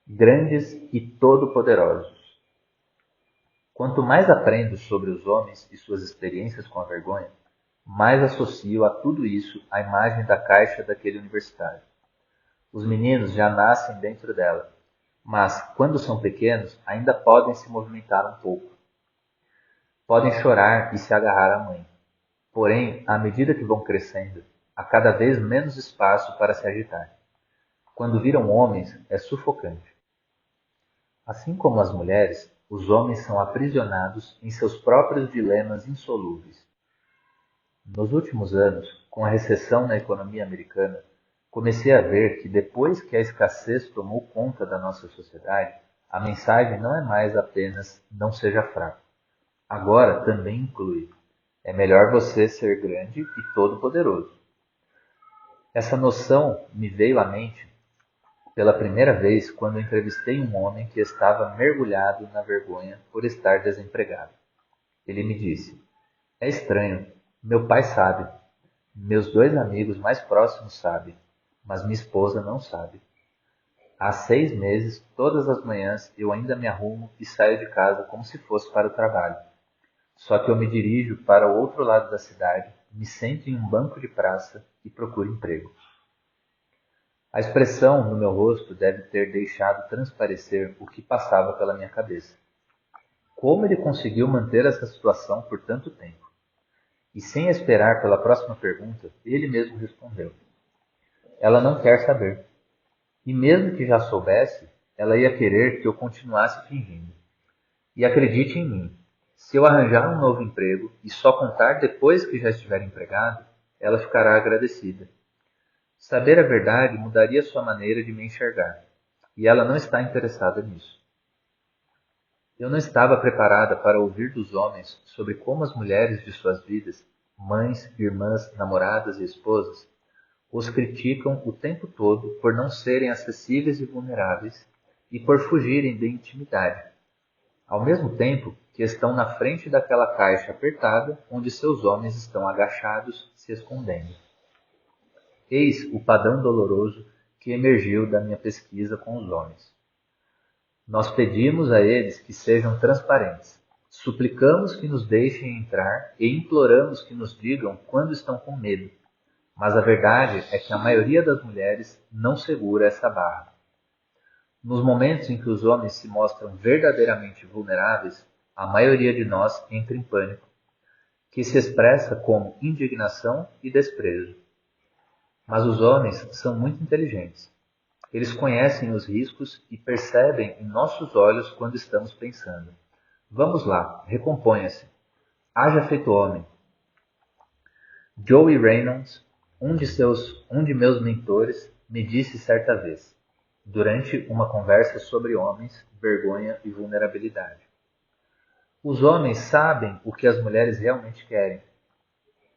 Grandes e todo-poderosos. Quanto mais aprendo sobre os homens e suas experiências com a vergonha, mais associo a tudo isso a imagem da caixa daquele universitário. Os meninos já nascem dentro dela, mas, quando são pequenos, ainda podem se movimentar um pouco. Podem chorar e se agarrar à mãe. Porém, à medida que vão crescendo, há cada vez menos espaço para se agitar. Quando viram homens, é sufocante. Assim como as mulheres, os homens são aprisionados em seus próprios dilemas insolúveis. Nos últimos anos, com a recessão na economia americana, comecei a ver que depois que a escassez tomou conta da nossa sociedade, a mensagem não é mais apenas não seja fraco. Agora também inclui: é melhor você ser grande e todo-poderoso. Essa noção me veio à mente pela primeira vez quando entrevistei um homem que estava mergulhado na vergonha por estar desempregado. Ele me disse: é estranho, meu pai sabe, meus 2 amigos mais próximos sabem, mas minha esposa não sabe. Há 6 meses, todas as manhãs, eu ainda me arrumo e saio de casa como se fosse para o trabalho. Só que eu me dirijo para o outro lado da cidade, me sento em um banco de praça e procuro emprego. A expressão no meu rosto deve ter deixado transparecer o que passava pela minha cabeça. Como ele conseguiu manter essa situação por tanto tempo? E sem esperar pela próxima pergunta, ele mesmo respondeu: ela não quer saber. E mesmo que já soubesse, ela ia querer que eu continuasse fingindo. E acredite em mim, se eu arranjar um novo emprego e só contar depois que já estiver empregado, ela ficará agradecida. Saber a verdade mudaria sua maneira de me enxergar, e ela não está interessada nisso. Eu não estava preparada para ouvir dos homens sobre como as mulheres de suas vidas, mães, irmãs, namoradas e esposas, os criticam o tempo todo por não serem acessíveis e vulneráveis e por fugirem da intimidade, ao mesmo tempo que estão na frente daquela caixa apertada onde seus homens estão agachados, se escondendo. Eis o padrão doloroso que emergiu da minha pesquisa com os homens. Nós pedimos a eles que sejam transparentes, suplicamos que nos deixem entrar e imploramos que nos digam quando estão com medo. Mas a verdade é que a maioria das mulheres não segura essa barra. Nos momentos em que os homens se mostram verdadeiramente vulneráveis, a maioria de nós entra em pânico, que se expressa como indignação e desprezo. Mas os homens são muito inteligentes. Eles conhecem os riscos e percebem em nossos olhos quando estamos pensando: vamos lá, recomponha-se. Haja feito homem. Joey Reynolds, um de meus mentores, me disse certa vez, durante uma conversa sobre homens, vergonha e vulnerabilidade: os homens sabem o que as mulheres realmente querem.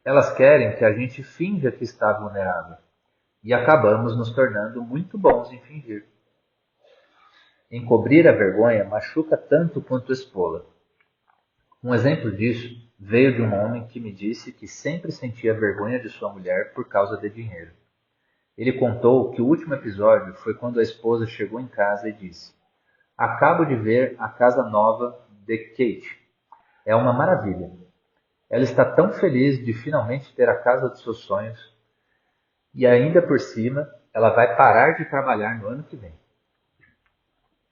Elas querem que a gente finja que está vulnerável. E acabamos nos tornando muito bons em fingir. Encobrir a vergonha machuca tanto quanto expô-la. Um exemplo disso veio de um homem que me disse que sempre sentia vergonha de sua mulher por causa de dinheiro. Ele contou que o último episódio foi quando a esposa chegou em casa e disse: acabo de ver a casa nova de Kate. É uma maravilha. Ela está tão feliz de finalmente ter a casa dos seus sonhos. E ainda por cima, ela vai parar de trabalhar no ano que vem.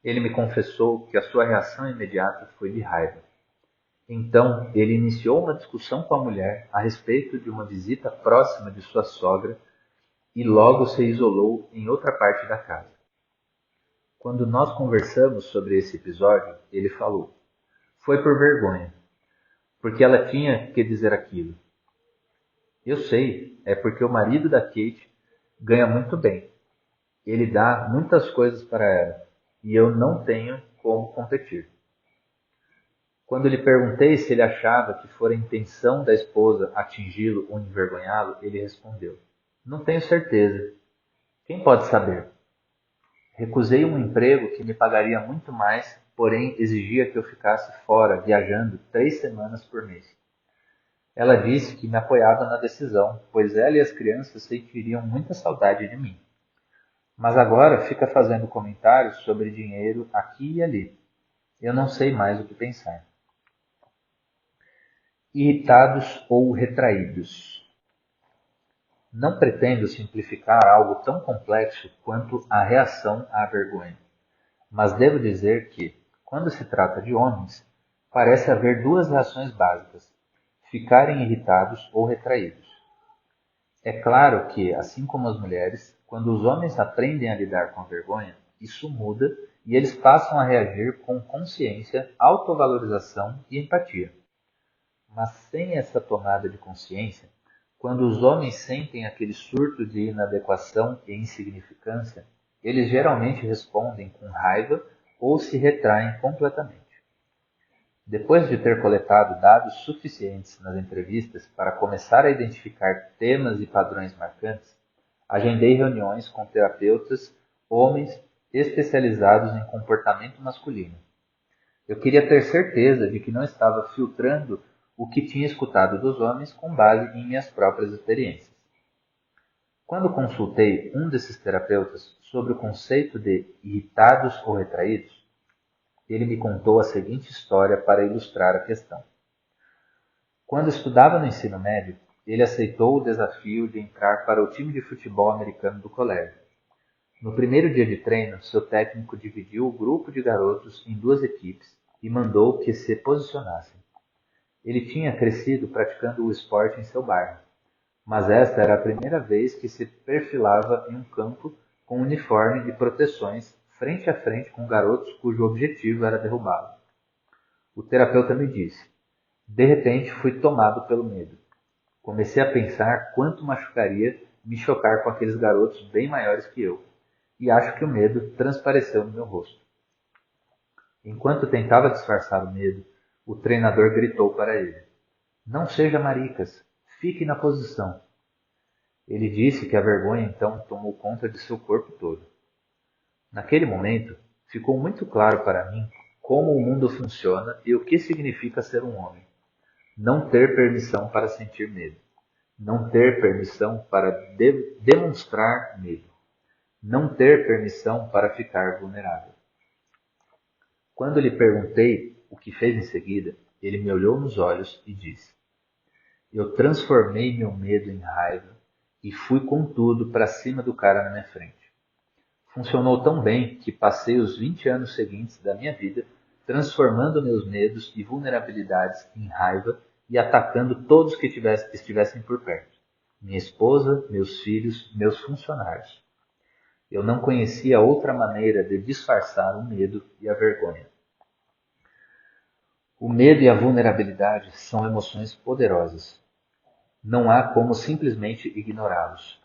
Ele me confessou que a sua reação imediata foi de raiva. Então, ele iniciou uma discussão com a mulher a respeito de uma visita próxima de sua sogra e logo se isolou em outra parte da casa. Quando nós conversamos sobre esse episódio, ele falou: foi por vergonha, porque ela tinha que dizer aquilo. Eu sei, é porque o marido da Kate ganha muito bem. Ele dá muitas coisas para ela e eu não tenho como competir. Quando lhe perguntei se ele achava que fora intenção da esposa atingi-lo ou envergonhá-lo, ele respondeu: Não tenho certeza. Quem pode saber? Recusei um emprego que me pagaria muito mais, porém exigia que eu ficasse fora, viajando 3 semanas por mês. Ela disse que me apoiava na decisão, pois ela e as crianças sentiriam muita saudade de mim. Mas agora fica fazendo comentários sobre dinheiro aqui e ali. Eu não sei mais o que pensar. Irritados ou retraídos. Não pretendo simplificar algo tão complexo quanto a reação à vergonha, mas devo dizer que, quando se trata de homens, parece haver duas reações básicas: ficarem irritados ou retraídos. É claro que, assim como as mulheres, quando os homens aprendem a lidar com a vergonha, isso muda e eles passam a reagir com consciência, autovalorização e empatia. Mas sem essa tomada de consciência, quando os homens sentem aquele surto de inadequação e insignificância, eles geralmente respondem com raiva ou se retraem completamente. Depois de ter coletado dados suficientes nas entrevistas para começar a identificar temas e padrões marcantes, agendei reuniões com terapeutas, homens especializados em comportamento masculino. Eu queria ter certeza de que não estava filtrando o que tinha escutado dos homens com base em minhas próprias experiências. Quando consultei um desses terapeutas sobre o conceito de irritados ou retraídos, ele me contou a seguinte história para ilustrar a questão. Quando estudava no ensino médio, ele aceitou o desafio de entrar para o time de futebol americano do colégio. No primeiro dia de treino, seu técnico dividiu o grupo de garotos em duas equipes e mandou que se posicionassem. Ele tinha crescido praticando o esporte em seu bairro, mas esta era a primeira vez que se perfilava em um campo com uniforme e proteções frente a frente com garotos cujo objetivo era derrubá-lo. O terapeuta me disse: De repente fui tomado pelo medo. Comecei a pensar quanto machucaria me chocar com aqueles garotos bem maiores que eu, e acho que o medo transpareceu no meu rosto. Enquanto tentava disfarçar o medo, o treinador gritou para ele: Não seja maricas, fique na posição. Ele disse que a vergonha então tomou conta de seu corpo todo. Naquele momento, ficou muito claro para mim como o mundo funciona e o que significa ser um homem. Não ter permissão para sentir medo. Não ter permissão para demonstrar medo. Não ter permissão para ficar vulnerável. Quando lhe perguntei o que fez em seguida, ele me olhou nos olhos e disse: Eu transformei meu medo em raiva e fui com tudo para cima do cara na minha frente. Funcionou tão bem que passei os 20 anos seguintes da minha vida transformando meus medos e vulnerabilidades em raiva e atacando todos que estivessem por perto. Minha esposa, meus filhos, meus funcionários. Eu não conhecia outra maneira de disfarçar o medo e a vergonha. O medo e a vulnerabilidade são emoções poderosas. Não há como simplesmente ignorá-los.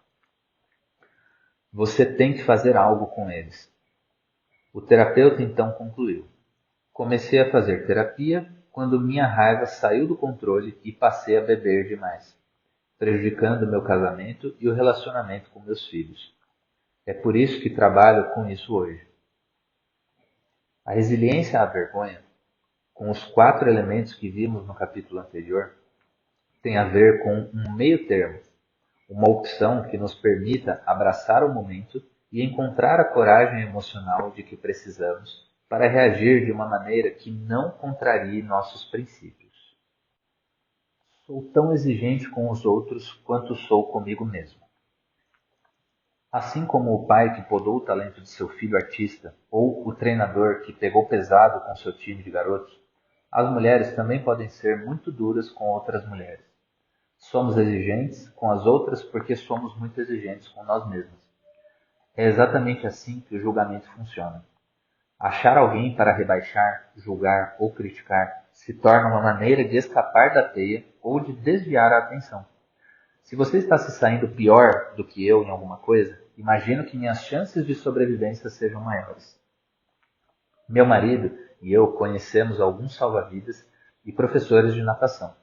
Você tem que fazer algo com eles. O terapeuta então concluiu: Comecei a fazer terapia quando minha raiva saiu do controle e passei a beber demais, prejudicando meu casamento e o relacionamento com meus filhos. É por isso que trabalho com isso hoje. A resiliência à vergonha, com os 4 elementos que vimos no capítulo anterior, tem a ver com um meio termo, uma opção que nos permita abraçar o momento e encontrar a coragem emocional de que precisamos para reagir de uma maneira que não contrarie nossos princípios. Sou tão exigente com os outros quanto sou comigo mesmo. Assim como o pai que podou o talento de seu filho artista ou o treinador que pegou pesado com seu time de garotos, as mulheres também podem ser muito duras com outras mulheres. Somos exigentes com as outras porque somos muito exigentes com nós mesmos. É exatamente assim que o julgamento funciona. Achar alguém para rebaixar, julgar ou criticar se torna uma maneira de escapar da teia ou de desviar a atenção. Se você está se saindo pior do que eu em alguma coisa, imagino que minhas chances de sobrevivência sejam maiores. Meu marido e eu conhecemos alguns salva-vidas e professores de natação.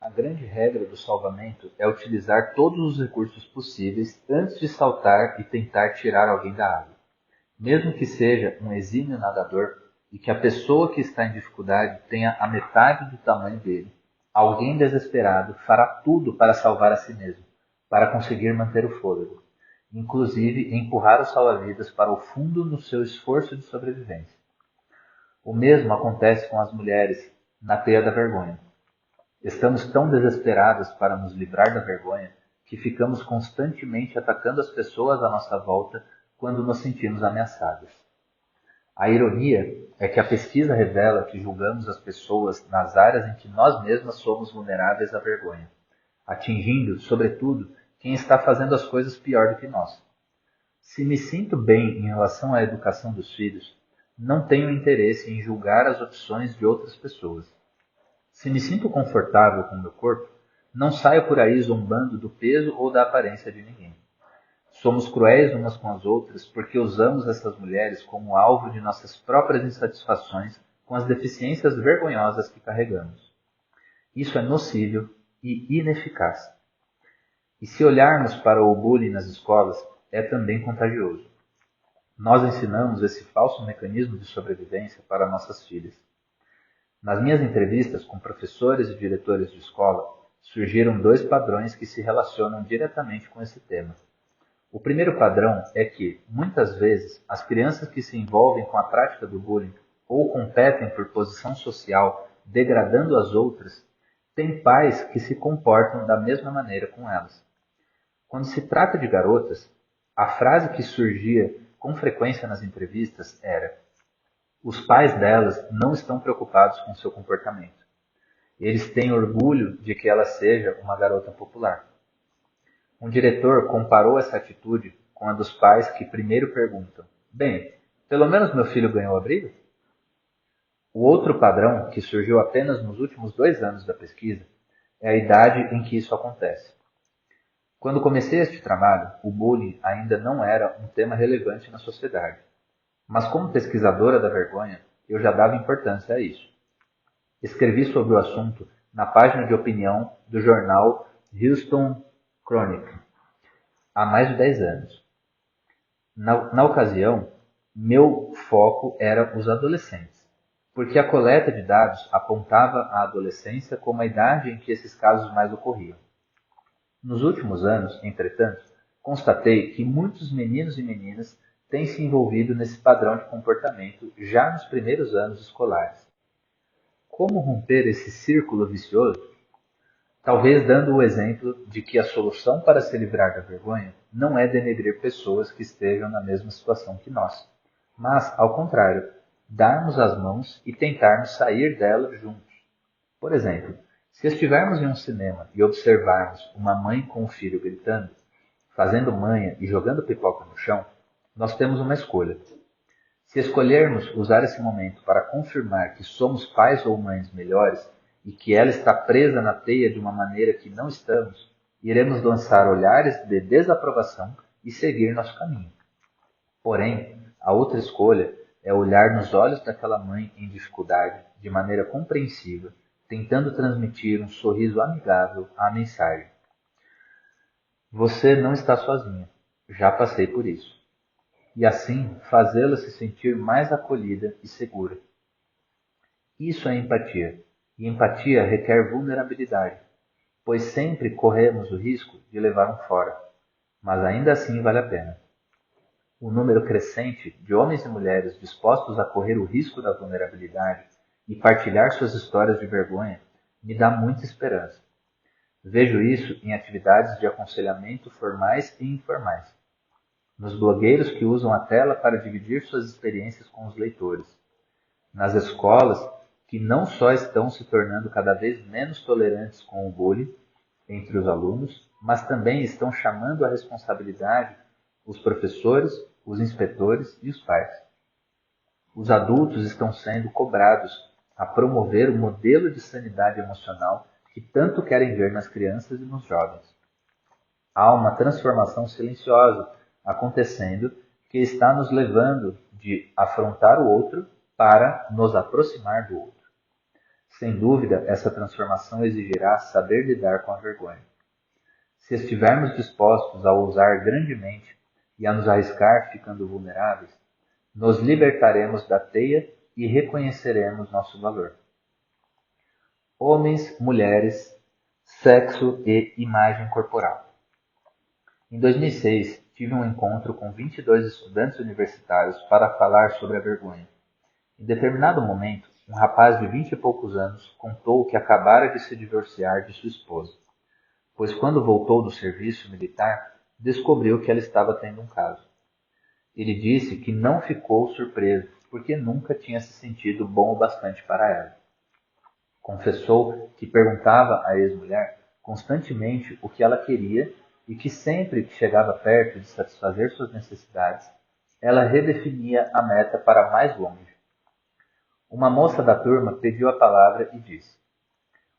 A grande regra do salvamento é utilizar todos os recursos possíveis antes de saltar e tentar tirar alguém da água. Mesmo que seja um exímio nadador e que a pessoa que está em dificuldade tenha a metade do tamanho dele, alguém desesperado fará tudo para salvar a si mesmo, para conseguir manter o fôlego, inclusive empurrar o salva-vidas para o fundo no seu esforço de sobrevivência. O mesmo acontece com as mulheres na teia da vergonha. Estamos tão desesperadas para nos livrar da vergonha que ficamos constantemente atacando as pessoas à nossa volta quando nos sentimos ameaçadas. A ironia é que a pesquisa revela que julgamos as pessoas nas áreas em que nós mesmas somos vulneráveis à vergonha, atingindo, sobretudo, quem está fazendo as coisas pior do que nós. Se me sinto bem em relação à educação dos filhos, não tenho interesse em julgar as opções de outras pessoas. Se me sinto confortável com meu corpo, não saio por aí zombando do peso ou da aparência de ninguém. Somos cruéis umas com as outras porque usamos essas mulheres como alvo de nossas próprias insatisfações com as deficiências vergonhosas que carregamos. Isso é nocivo e ineficaz. E se olharmos para o bullying nas escolas, é também contagioso. Nós ensinamos esse falso mecanismo de sobrevivência para nossas filhas. Nas minhas entrevistas com professores e diretores de escola, surgiram dois padrões que se relacionam diretamente com esse tema. O primeiro padrão é que, muitas vezes, as crianças que se envolvem com a prática do bullying ou competem por posição social, degradando as outras, têm pais que se comportam da mesma maneira com elas. Quando se trata de garotas, a frase que surgia com frequência nas entrevistas era: os pais delas não estão preocupados com seu comportamento. Eles têm orgulho de que ela seja uma garota popular. Um diretor comparou essa atitude com a dos pais que primeiro perguntam: bem, pelo menos meu filho ganhou a briga? O outro padrão, que surgiu apenas nos últimos 2 anos da pesquisa, é a idade em que isso acontece. Quando comecei este trabalho, o bullying ainda não era um tema relevante na sociedade. Mas como pesquisadora da vergonha, eu já dava importância a isso. Escrevi sobre o assunto na página de opinião do jornal Houston Chronicle há mais de 10 anos. Na ocasião, meu foco era os adolescentes, porque a coleta de dados apontava a adolescência como a idade em que esses casos mais ocorriam. Nos últimos anos, entretanto, constatei que muitos meninos e meninas têm se envolvido nesse padrão de comportamento já nos primeiros anos escolares. Como romper esse círculo vicioso? Talvez dando o exemplo de que a solução para se livrar da vergonha não é denegrir pessoas que estejam na mesma situação que nós, mas, ao contrário, darmos as mãos e tentarmos sair dela juntos. Por exemplo, se estivermos em um cinema e observarmos uma mãe com o filho gritando, fazendo manha e jogando pipoca no chão, nós temos uma escolha. Se escolhermos usar esse momento para confirmar que somos pais ou mães melhores e que ela está presa na teia de uma maneira que não estamos, iremos lançar olhares de desaprovação e seguir nosso caminho. Porém, a outra escolha é olhar nos olhos daquela mãe em dificuldade de maneira compreensiva, tentando transmitir um sorriso amigável à mensagem: você não está sozinha, já passei por isso. E assim fazê-la se sentir mais acolhida e segura. Isso é empatia, e empatia requer vulnerabilidade, pois sempre corremos o risco de levar um fora, mas ainda assim vale a pena. O número crescente de homens e mulheres dispostos a correr o risco da vulnerabilidade e partilhar suas histórias de vergonha me dá muita esperança. Vejo isso em atividades de aconselhamento formais e informais, nos blogueiros que usam a tela para dividir suas experiências com os leitores, nas escolas que não só estão se tornando cada vez menos tolerantes com o bullying entre os alunos, mas também estão chamando à responsabilidade os professores, os inspetores e os pais. Os adultos estão sendo cobrados a promover o modelo de sanidade emocional que tanto querem ver nas crianças e nos jovens. Há uma transformação silenciosa acontecendo que está nos levando de afrontar o outro para nos aproximar do outro. Sem dúvida, essa transformação exigirá saber lidar com a vergonha. Se estivermos dispostos a ousar grandemente e a nos arriscar ficando vulneráveis, nos libertaremos da teia e reconheceremos nosso valor. Homens, mulheres, sexo e imagem corporal. Em 2006, tive um encontro com 22 estudantes universitários para falar sobre a vergonha. Em determinado momento, um rapaz de 20 e poucos anos contou que acabara de se divorciar de sua esposa, pois quando voltou do serviço militar, descobriu que ela estava tendo um caso. Ele disse que não ficou surpreso, porque nunca tinha se sentido bom o bastante para ela. Confessou que perguntava à ex-mulher constantemente o que ela queria e que sempre que chegava perto de satisfazer suas necessidades, ela redefinia a meta para mais longe. Uma moça da turma pediu a palavra e disse: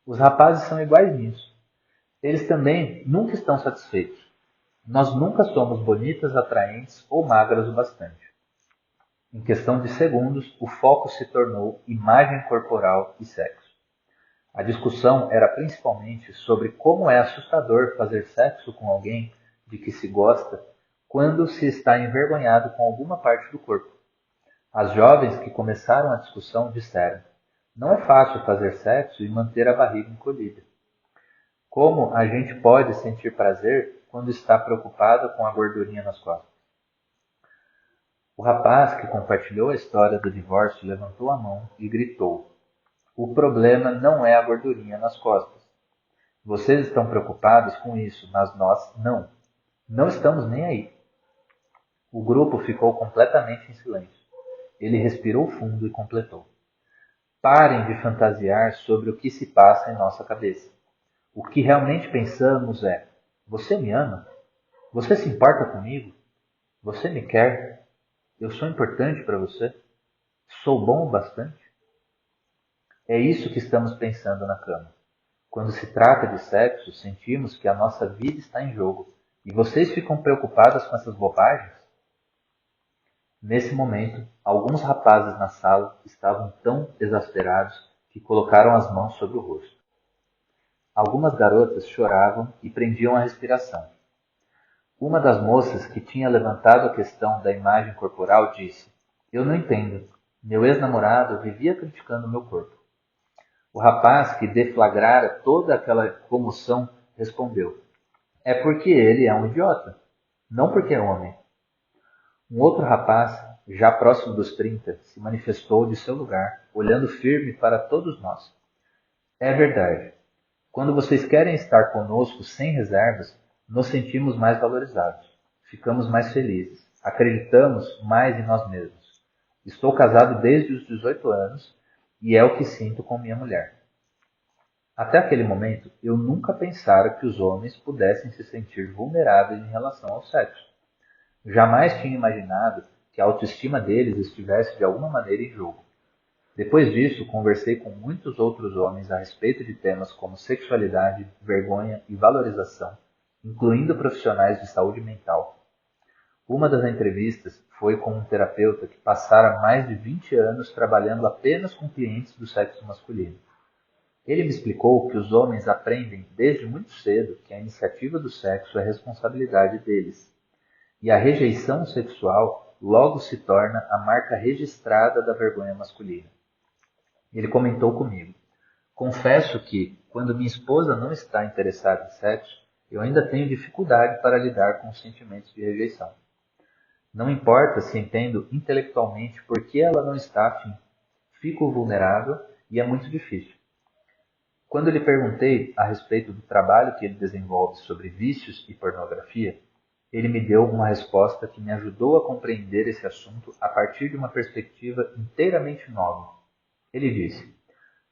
"Os rapazes são iguais nisso. Eles também nunca estão satisfeitos. Nós nunca somos bonitas, atraentes ou magras o bastante." Em questão de segundos, o foco se tornou imagem corporal e sexo. A discussão era principalmente sobre como é assustador fazer sexo com alguém de que se gosta quando se está envergonhado com alguma parte do corpo. As jovens que começaram a discussão disseram: "Não é fácil fazer sexo e manter a barriga encolhida. Como a gente pode sentir prazer quando está preocupada com a gordurinha nas costas?" O rapaz que compartilhou a história do divórcio levantou a mão e gritou: "O problema não é a gordurinha nas costas. Vocês estão preocupados com isso, mas nós não. Não estamos nem aí." O grupo ficou completamente em silêncio. Ele respirou fundo e completou: "Parem de fantasiar sobre o que se passa em nossa cabeça. O que realmente pensamos é: você me ama? Você se importa comigo? Você me quer? Eu sou importante para você? Sou bom o bastante?" É isso que estamos pensando na cama. Quando se trata de sexo, sentimos que a nossa vida está em jogo. E vocês ficam preocupadas com essas bobagens? Nesse momento, alguns rapazes na sala estavam tão exasperados que colocaram as mãos sobre o rosto. Algumas garotas choravam e prendiam a respiração. Uma das moças que tinha levantado a questão da imagem corporal disse: "Eu não entendo. Meu ex-namorado vivia criticando meu corpo." O rapaz que deflagrara toda aquela comoção respondeu: "É porque ele é um idiota, não porque é homem." Um outro rapaz, já próximo dos 30, se manifestou de seu lugar, olhando firme para todos nós. "É verdade. Quando vocês querem estar conosco sem reservas, nos sentimos mais valorizados. Ficamos mais felizes. Acreditamos mais em nós mesmos. Estou casado desde os 18 anos e é o que sinto com minha mulher." Até aquele momento, eu nunca pensara que os homens pudessem se sentir vulneráveis em relação ao sexo. Jamais tinha imaginado que a autoestima deles estivesse de alguma maneira em jogo. Depois disso, conversei com muitos outros homens a respeito de temas como sexualidade, vergonha e valorização, incluindo profissionais de saúde mental. Uma das entrevistas foi com um terapeuta que passara mais de 20 anos trabalhando apenas com clientes do sexo masculino. Ele me explicou que os homens aprendem desde muito cedo que a iniciativa do sexo é responsabilidade deles, e a rejeição sexual logo se torna a marca registrada da vergonha masculina. Ele comentou comigo: "Confesso que, quando minha esposa não está interessada em sexo, eu ainda tenho dificuldade para lidar com os sentimentos de rejeição. Não importa se entendo intelectualmente por que ela não está afim. Fico vulnerável e é muito difícil." Quando lhe perguntei a respeito do trabalho que ele desenvolve sobre vícios e pornografia, ele me deu uma resposta que me ajudou a compreender esse assunto a partir de uma perspectiva inteiramente nova. Ele disse: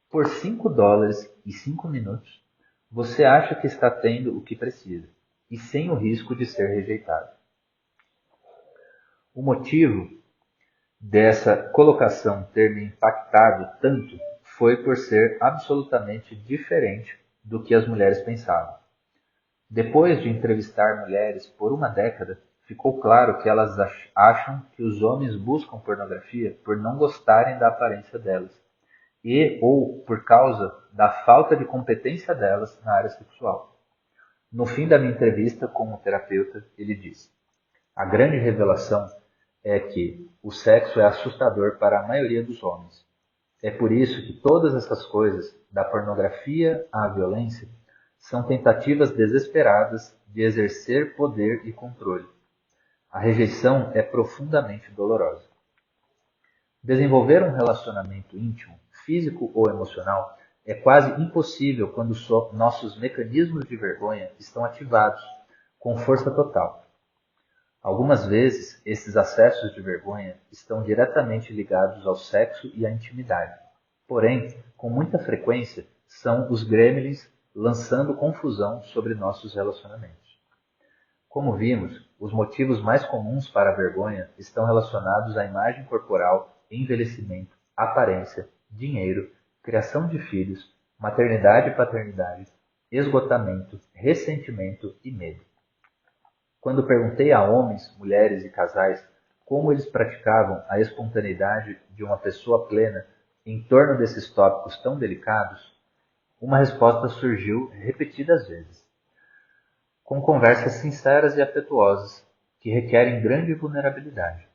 "Por $5 e 5 minutos, você acha que está tendo o que precisa, e sem o risco de ser rejeitado." O motivo dessa colocação ter me impactado tanto foi por ser absolutamente diferente do que as mulheres pensavam. Depois de entrevistar mulheres por uma década, ficou claro que elas acham que os homens buscam pornografia por não gostarem da aparência delas e ou por causa da falta de competência delas na área sexual. No fim da minha entrevista com o terapeuta, ele disse: a grande revelação é que o sexo é assustador para a maioria dos homens. É por isso que todas essas coisas, da pornografia à violência, são tentativas desesperadas de exercer poder e controle. A rejeição é profundamente dolorosa. Desenvolver um relacionamento íntimo, físico ou emocional, é quase impossível quando nossos mecanismos de vergonha estão ativados, com força total. Algumas vezes, esses acessos de vergonha estão diretamente ligados ao sexo e à intimidade. Porém, com muita frequência, são os gremlins lançando confusão sobre nossos relacionamentos. Como vimos, os motivos mais comuns para a vergonha estão relacionados à imagem corporal, envelhecimento, aparência, dinheiro, criação de filhos, maternidade e paternidade, esgotamento, ressentimento e medo. Quando perguntei a homens, mulheres e casais como eles praticavam a espontaneidade de uma pessoa plena em torno desses tópicos tão delicados, uma resposta surgiu repetidas vezes. Com conversas sinceras e afetuosas, que requerem grande vulnerabilidade.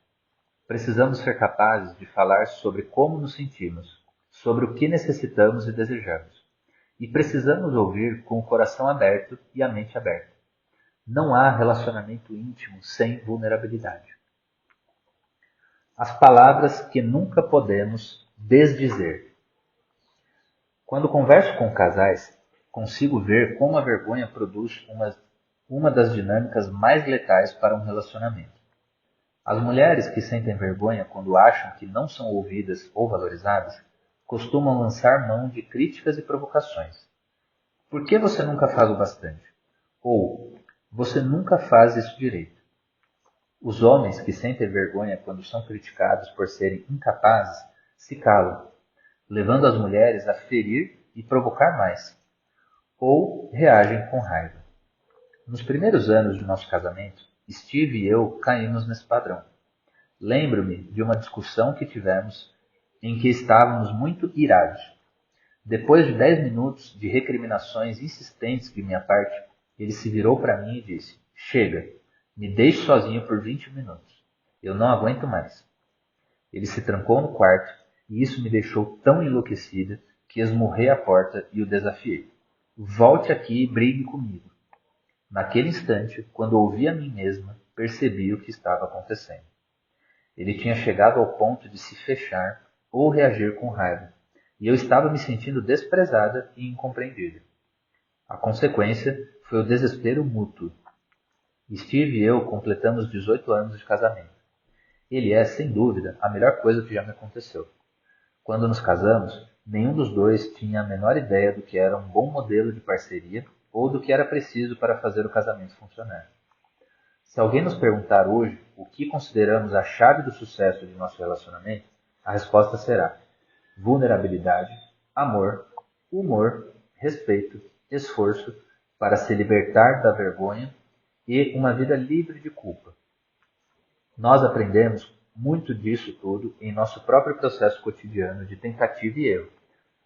Precisamos ser capazes de falar sobre como nos sentimos, sobre o que necessitamos e desejamos. E precisamos ouvir com o coração aberto e a mente aberta. Não há relacionamento íntimo sem vulnerabilidade. As palavras que nunca podemos desdizer. Quando converso com casais, consigo ver como a vergonha produz uma das dinâmicas mais letais para um relacionamento. As mulheres que sentem vergonha quando acham que não são ouvidas ou valorizadas costumam lançar mão de críticas e provocações. Por que você nunca faz o bastante? Ou, você nunca faz isso direito. Os homens que sentem vergonha quando são criticados por serem incapazes se calam, levando as mulheres a ferir e provocar mais, ou reagem com raiva. Nos primeiros anos de nosso casamento, Steve e eu caímos nesse padrão. Lembro-me de uma discussão que tivemos em que estávamos muito irados. Depois de 10 minutos de recriminações insistentes de minha parte, ele se virou para mim e disse: chega, me deixe sozinho por 20 minutos. Eu não aguento mais. Ele se trancou no quarto e isso me deixou tão enlouquecida que esmurrei a porta e o desafiei. Volte aqui e brigue comigo. Naquele instante, quando ouvi a mim mesma, percebi o que estava acontecendo. Ele tinha chegado ao ponto de se fechar ou reagir com raiva, e eu estava me sentindo desprezada e incompreendida. A consequência foi o desespero mútuo. Steve e eu completamos 18 anos de casamento. Ele é, sem dúvida, a melhor coisa que já me aconteceu. Quando nos casamos, nenhum dos dois tinha a menor ideia do que era um bom modelo de parceria ou do que era preciso para fazer o casamento funcionar. Se alguém nos perguntar hoje o que consideramos a chave do sucesso de nosso relacionamento, a resposta será: vulnerabilidade, amor, humor, respeito, esforço para se libertar da vergonha e uma vida livre de culpa. Nós aprendemos muito disso tudo em nosso próprio processo cotidiano de tentativa e erro,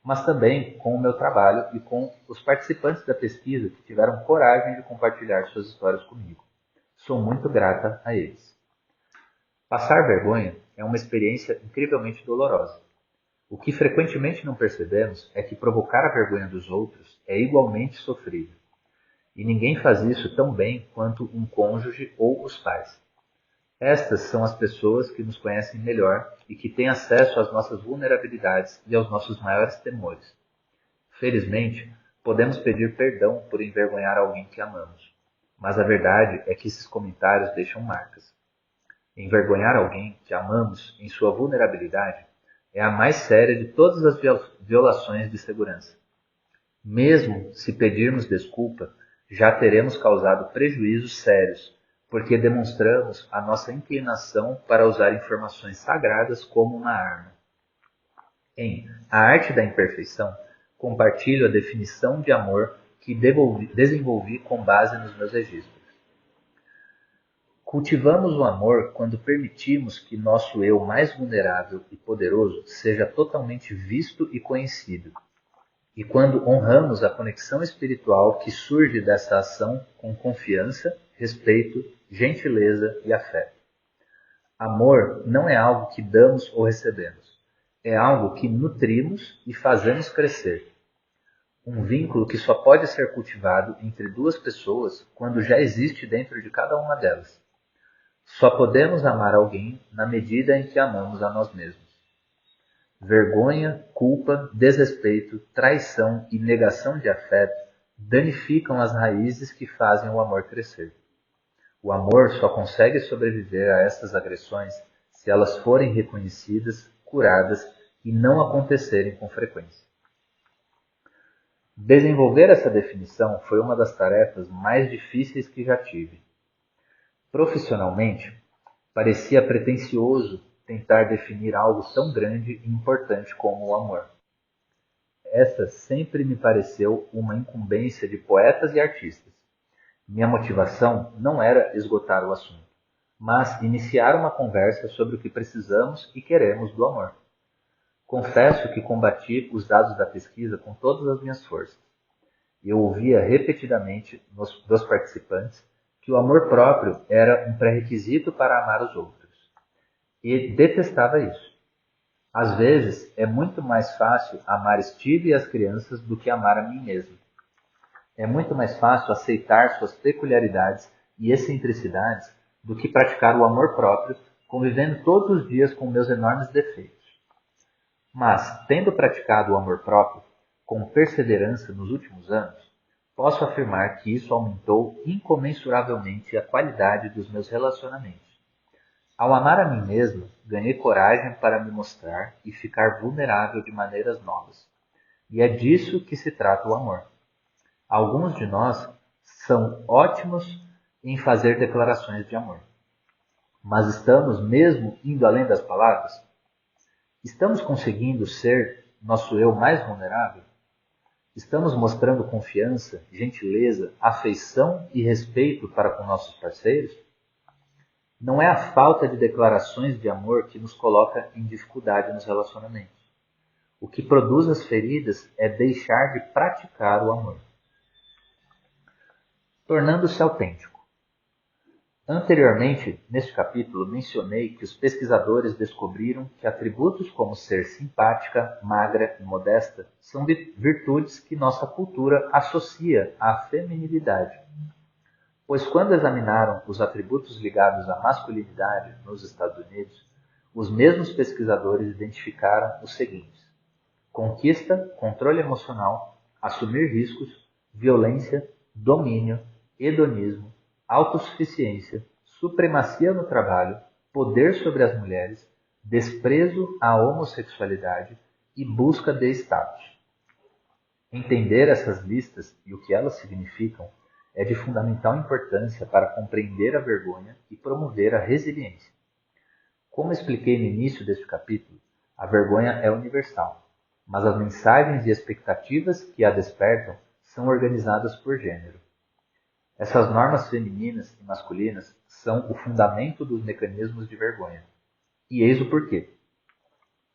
mas também com o meu trabalho e com os participantes da pesquisa que tiveram coragem de compartilhar suas histórias comigo. Sou muito grata a eles. Passar vergonha é uma experiência incrivelmente dolorosa. O que frequentemente não percebemos é que provocar a vergonha dos outros é igualmente sofrível. E ninguém faz isso tão bem quanto um cônjuge ou os pais. Estas são as pessoas que nos conhecem melhor e que têm acesso às nossas vulnerabilidades e aos nossos maiores temores. Felizmente, podemos pedir perdão por envergonhar alguém que amamos. Mas a verdade é que esses comentários deixam marcas. Envergonhar alguém que amamos em sua vulnerabilidade é a mais séria de todas as violações de segurança. Mesmo se pedirmos desculpa, já teremos causado prejuízos sérios, porque demonstramos a nossa inclinação para usar informações sagradas como uma arma. Em A Arte da Imperfeição, compartilho a definição de amor que desenvolvi com base nos meus registros. Cultivamos o amor quando permitimos que nosso eu mais vulnerável e poderoso seja totalmente visto e conhecido, e quando honramos a conexão espiritual que surge dessa ação com confiança, respeito, gentileza e afeto. Amor não é algo que damos ou recebemos, é algo que nutrimos e fazemos crescer. Um vínculo que só pode ser cultivado entre duas pessoas quando já existe dentro de cada uma delas. Só podemos amar alguém na medida em que amamos a nós mesmos. Vergonha, culpa, desrespeito, traição e negação de afeto danificam as raízes que fazem o amor crescer. O amor só consegue sobreviver a essas agressões se elas forem reconhecidas, curadas e não acontecerem com frequência. Desenvolver essa definição foi uma das tarefas mais difíceis que já tive. Profissionalmente, parecia pretensioso tentar definir algo tão grande e importante como o amor. Essa sempre me pareceu uma incumbência de poetas e artistas. Minha motivação não era esgotar o assunto, mas iniciar uma conversa sobre o que precisamos e queremos do amor. Confesso que combati os dados da pesquisa com todas as minhas forças. Eu ouvia repetidamente dos participantes que o amor próprio era um pré-requisito para amar os outros. E detestava isso. Às vezes, é muito mais fácil amar Steve e as crianças do que amar a mim mesmo. É muito mais fácil aceitar suas peculiaridades e excentricidades do que praticar o amor próprio, convivendo todos os dias com meus enormes defeitos. Mas, tendo praticado o amor próprio com perseverança nos últimos anos, posso afirmar que isso aumentou incomensuravelmente a qualidade dos meus relacionamentos. Ao amar a mim mesmo, ganhei coragem para me mostrar e ficar vulnerável de maneiras novas. E é disso que se trata o amor. Alguns de nós são ótimos em fazer declarações de amor. Mas estamos mesmo indo além das palavras? Estamos conseguindo ser nosso eu mais vulnerável? Estamos mostrando confiança, gentileza, afeição e respeito para com nossos parceiros? Não é a falta de declarações de amor que nos coloca em dificuldade nos relacionamentos. O que produz as feridas é deixar de praticar o amor. Tornando-se autêntico. Anteriormente, neste capítulo, mencionei que os pesquisadores descobriram que atributos como ser simpática, magra e modesta são virtudes que nossa cultura associa à feminilidade. Pois quando examinaram os atributos ligados à masculinidade nos Estados Unidos, os mesmos pesquisadores identificaram os seguintes: conquista, controle emocional, assumir riscos, violência, domínio, hedonismo, autossuficiência, supremacia no trabalho, poder sobre as mulheres, desprezo à homossexualidade e busca de status. Entender essas listas e o que elas significam é de fundamental importância para compreender a vergonha e promover a resiliência. Como expliquei no início deste capítulo, a vergonha é universal, mas as mensagens e expectativas que a despertam são organizadas por gênero. Essas normas femininas e masculinas são o fundamento dos mecanismos de vergonha. E eis o porquê.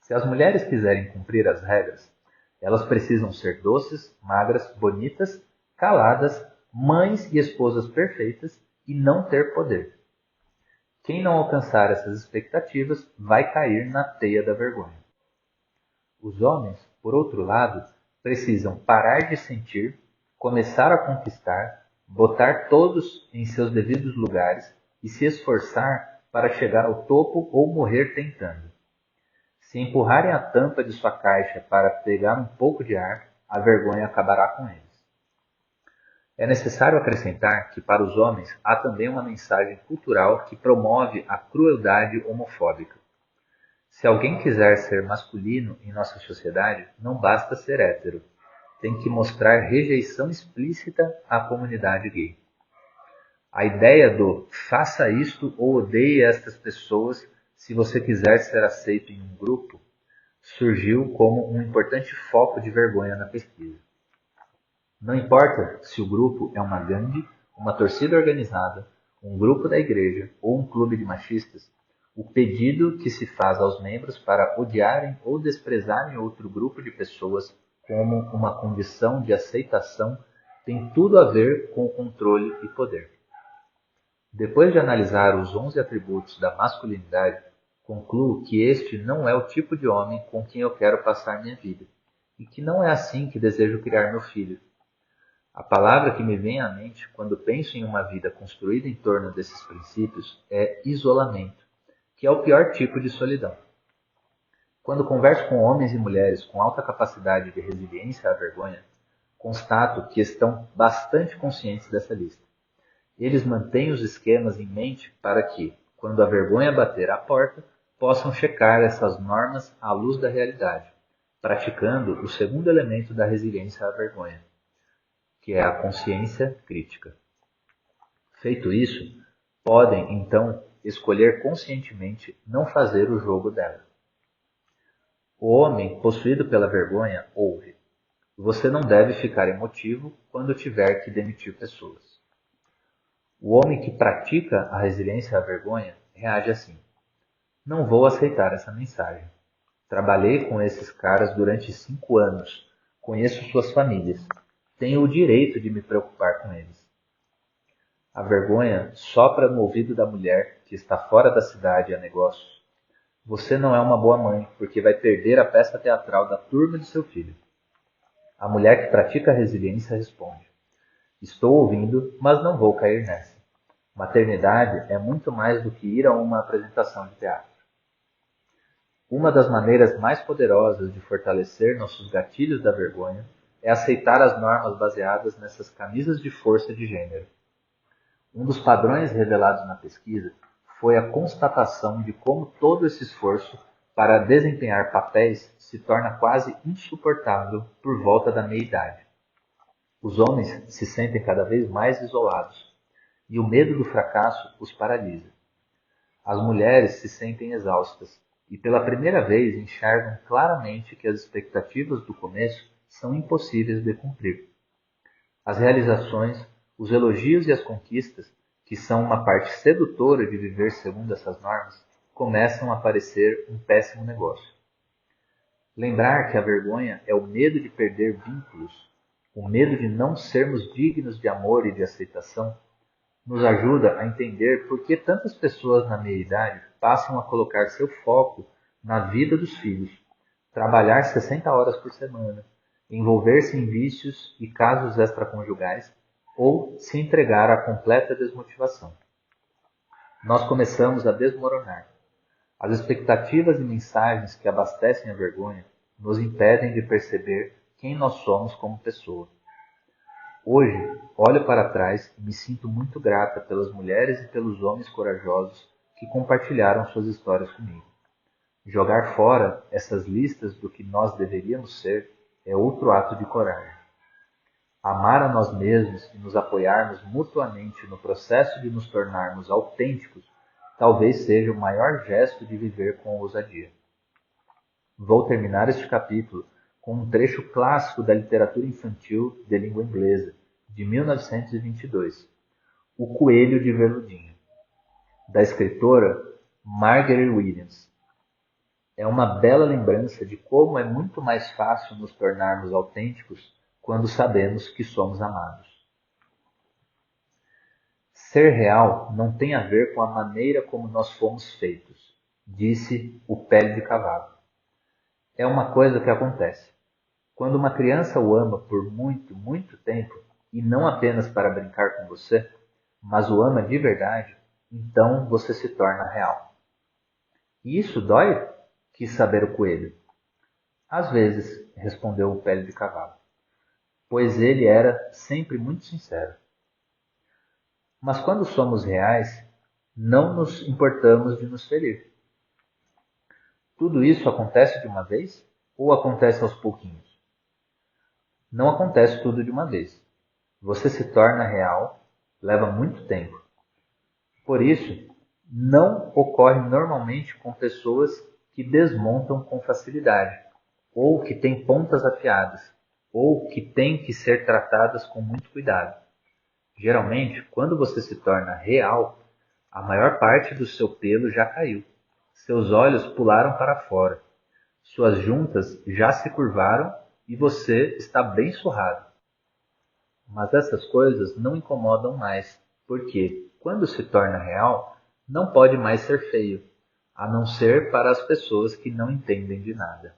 Se as mulheres quiserem cumprir as regras, elas precisam ser doces, magras, bonitas, caladas, mães e esposas perfeitas e não ter poder. Quem não alcançar essas expectativas vai cair na teia da vergonha. Os homens, por outro lado, precisam parar de sentir, começar a conquistar, botar todos em seus devidos lugares e se esforçar para chegar ao topo ou morrer tentando. Se empurrarem a tampa de sua caixa para pegar um pouco de ar, a vergonha acabará com eles. É necessário acrescentar que para os homens há também uma mensagem cultural que promove a crueldade homofóbica. Se alguém quiser ser masculino em nossa sociedade, não basta ser hétero. Tem que mostrar rejeição explícita à comunidade gay. A ideia do faça isto ou odeie estas pessoas se você quiser ser aceito em um grupo surgiu como um importante foco de vergonha na pesquisa. Não importa se o grupo é uma gangue, uma torcida organizada, um grupo da igreja ou um clube de machistas, o pedido que se faz aos membros para odiarem ou desprezarem outro grupo de pessoas como uma condição de aceitação tem tudo a ver com o controle e poder. Depois de analisar os 11 atributos da masculinidade, concluo que este não é o tipo de homem com quem eu quero passar minha vida, e que não é assim que desejo criar meu filho. A palavra que me vem à mente quando penso em uma vida construída em torno desses princípios é isolamento, que é o pior tipo de solidão. Quando converso com homens e mulheres com alta capacidade de resiliência à vergonha, constato que estão bastante conscientes dessa lista. Eles mantêm os esquemas em mente para que, quando a vergonha bater à porta, possam checar essas normas à luz da realidade, praticando o segundo elemento da resiliência à vergonha, que é a consciência crítica. Feito isso, podem, então, escolher conscientemente não fazer o jogo dela. O homem possuído pela vergonha ouve: você não deve ficar emotivo quando tiver que demitir pessoas. O homem que pratica a resiliência à vergonha reage assim: não vou aceitar essa mensagem. Trabalhei com esses caras durante 5 anos. Conheço suas famílias. Tenho o direito de me preocupar com eles. A vergonha sopra no ouvido da mulher que está fora da cidade a negócios. Você não é uma boa mãe, porque vai perder a peça teatral da turma de seu filho. A mulher que pratica a resiliência responde: estou ouvindo, mas não vou cair nessa. Maternidade é muito mais do que ir a uma apresentação de teatro. Uma das maneiras mais poderosas de fortalecer nossos gatilhos da vergonha é aceitar as normas baseadas nessas camisas de força de gênero. Um dos padrões revelados na pesquisa foi a constatação de como todo esse esforço para desempenhar papéis se torna quase insuportável por volta da meia-idade. Os homens se sentem cada vez mais isolados e o medo do fracasso os paralisa. As mulheres se sentem exaustas e pela primeira vez enxergam claramente que as expectativas do começo são impossíveis de cumprir. As realizações, os elogios e as conquistas, que são uma parte sedutora de viver segundo essas normas, começam a parecer um péssimo negócio. Lembrar que a vergonha é o medo de perder vínculos, o medo de não sermos dignos de amor e de aceitação, nos ajuda a entender por que tantas pessoas na meia-idade passam a colocar seu foco na vida dos filhos, trabalhar 60 horas por semana, envolver-se em vícios e casos extraconjugais ou se entregar à completa desmotivação. Nós começamos a desmoronar. As expectativas e mensagens que abastecem a vergonha nos impedem de perceber quem nós somos como pessoa. Hoje, olho para trás e me sinto muito grata pelas mulheres e pelos homens corajosos que compartilharam suas histórias comigo. Jogar fora essas listas do que nós deveríamos ser é outro ato de coragem. Amar a nós mesmos e nos apoiarmos mutuamente no processo de nos tornarmos autênticos talvez seja o maior gesto de viver com ousadia. Vou terminar este capítulo com um trecho clássico da literatura infantil de língua inglesa, de 1922, O Coelho de Veludinho, da escritora Margaret Williams. É uma bela lembrança de como é muito mais fácil nos tornarmos autênticos quando sabemos que somos amados. Ser real não tem a ver com a maneira como nós fomos feitos, disse o Pele de Cavalo. É uma coisa que acontece. Quando uma criança o ama por muito, muito tempo, e não apenas para brincar com você, mas o ama de verdade, então você se torna real. E isso dói? Quis saber o coelho. Às vezes, respondeu o Pele de Cavalo, pois ele era sempre muito sincero. Mas quando somos reais, não nos importamos de nos ferir. Tudo isso acontece de uma vez ou acontece aos pouquinhos? Não acontece tudo de uma vez. Você se torna real, leva muito tempo. Por isso, não ocorre normalmente com pessoas que desmontam com facilidade, ou que têm pontas afiadas, ou que têm que ser tratadas com muito cuidado. Geralmente, quando você se torna real, a maior parte do seu pelo já caiu. Seus olhos pularam para fora. Suas juntas já se curvaram e você está bem surrado. Mas essas coisas não incomodam mais, porque, quando se torna real, não pode mais ser feio, a não ser para as pessoas que não entendem de nada.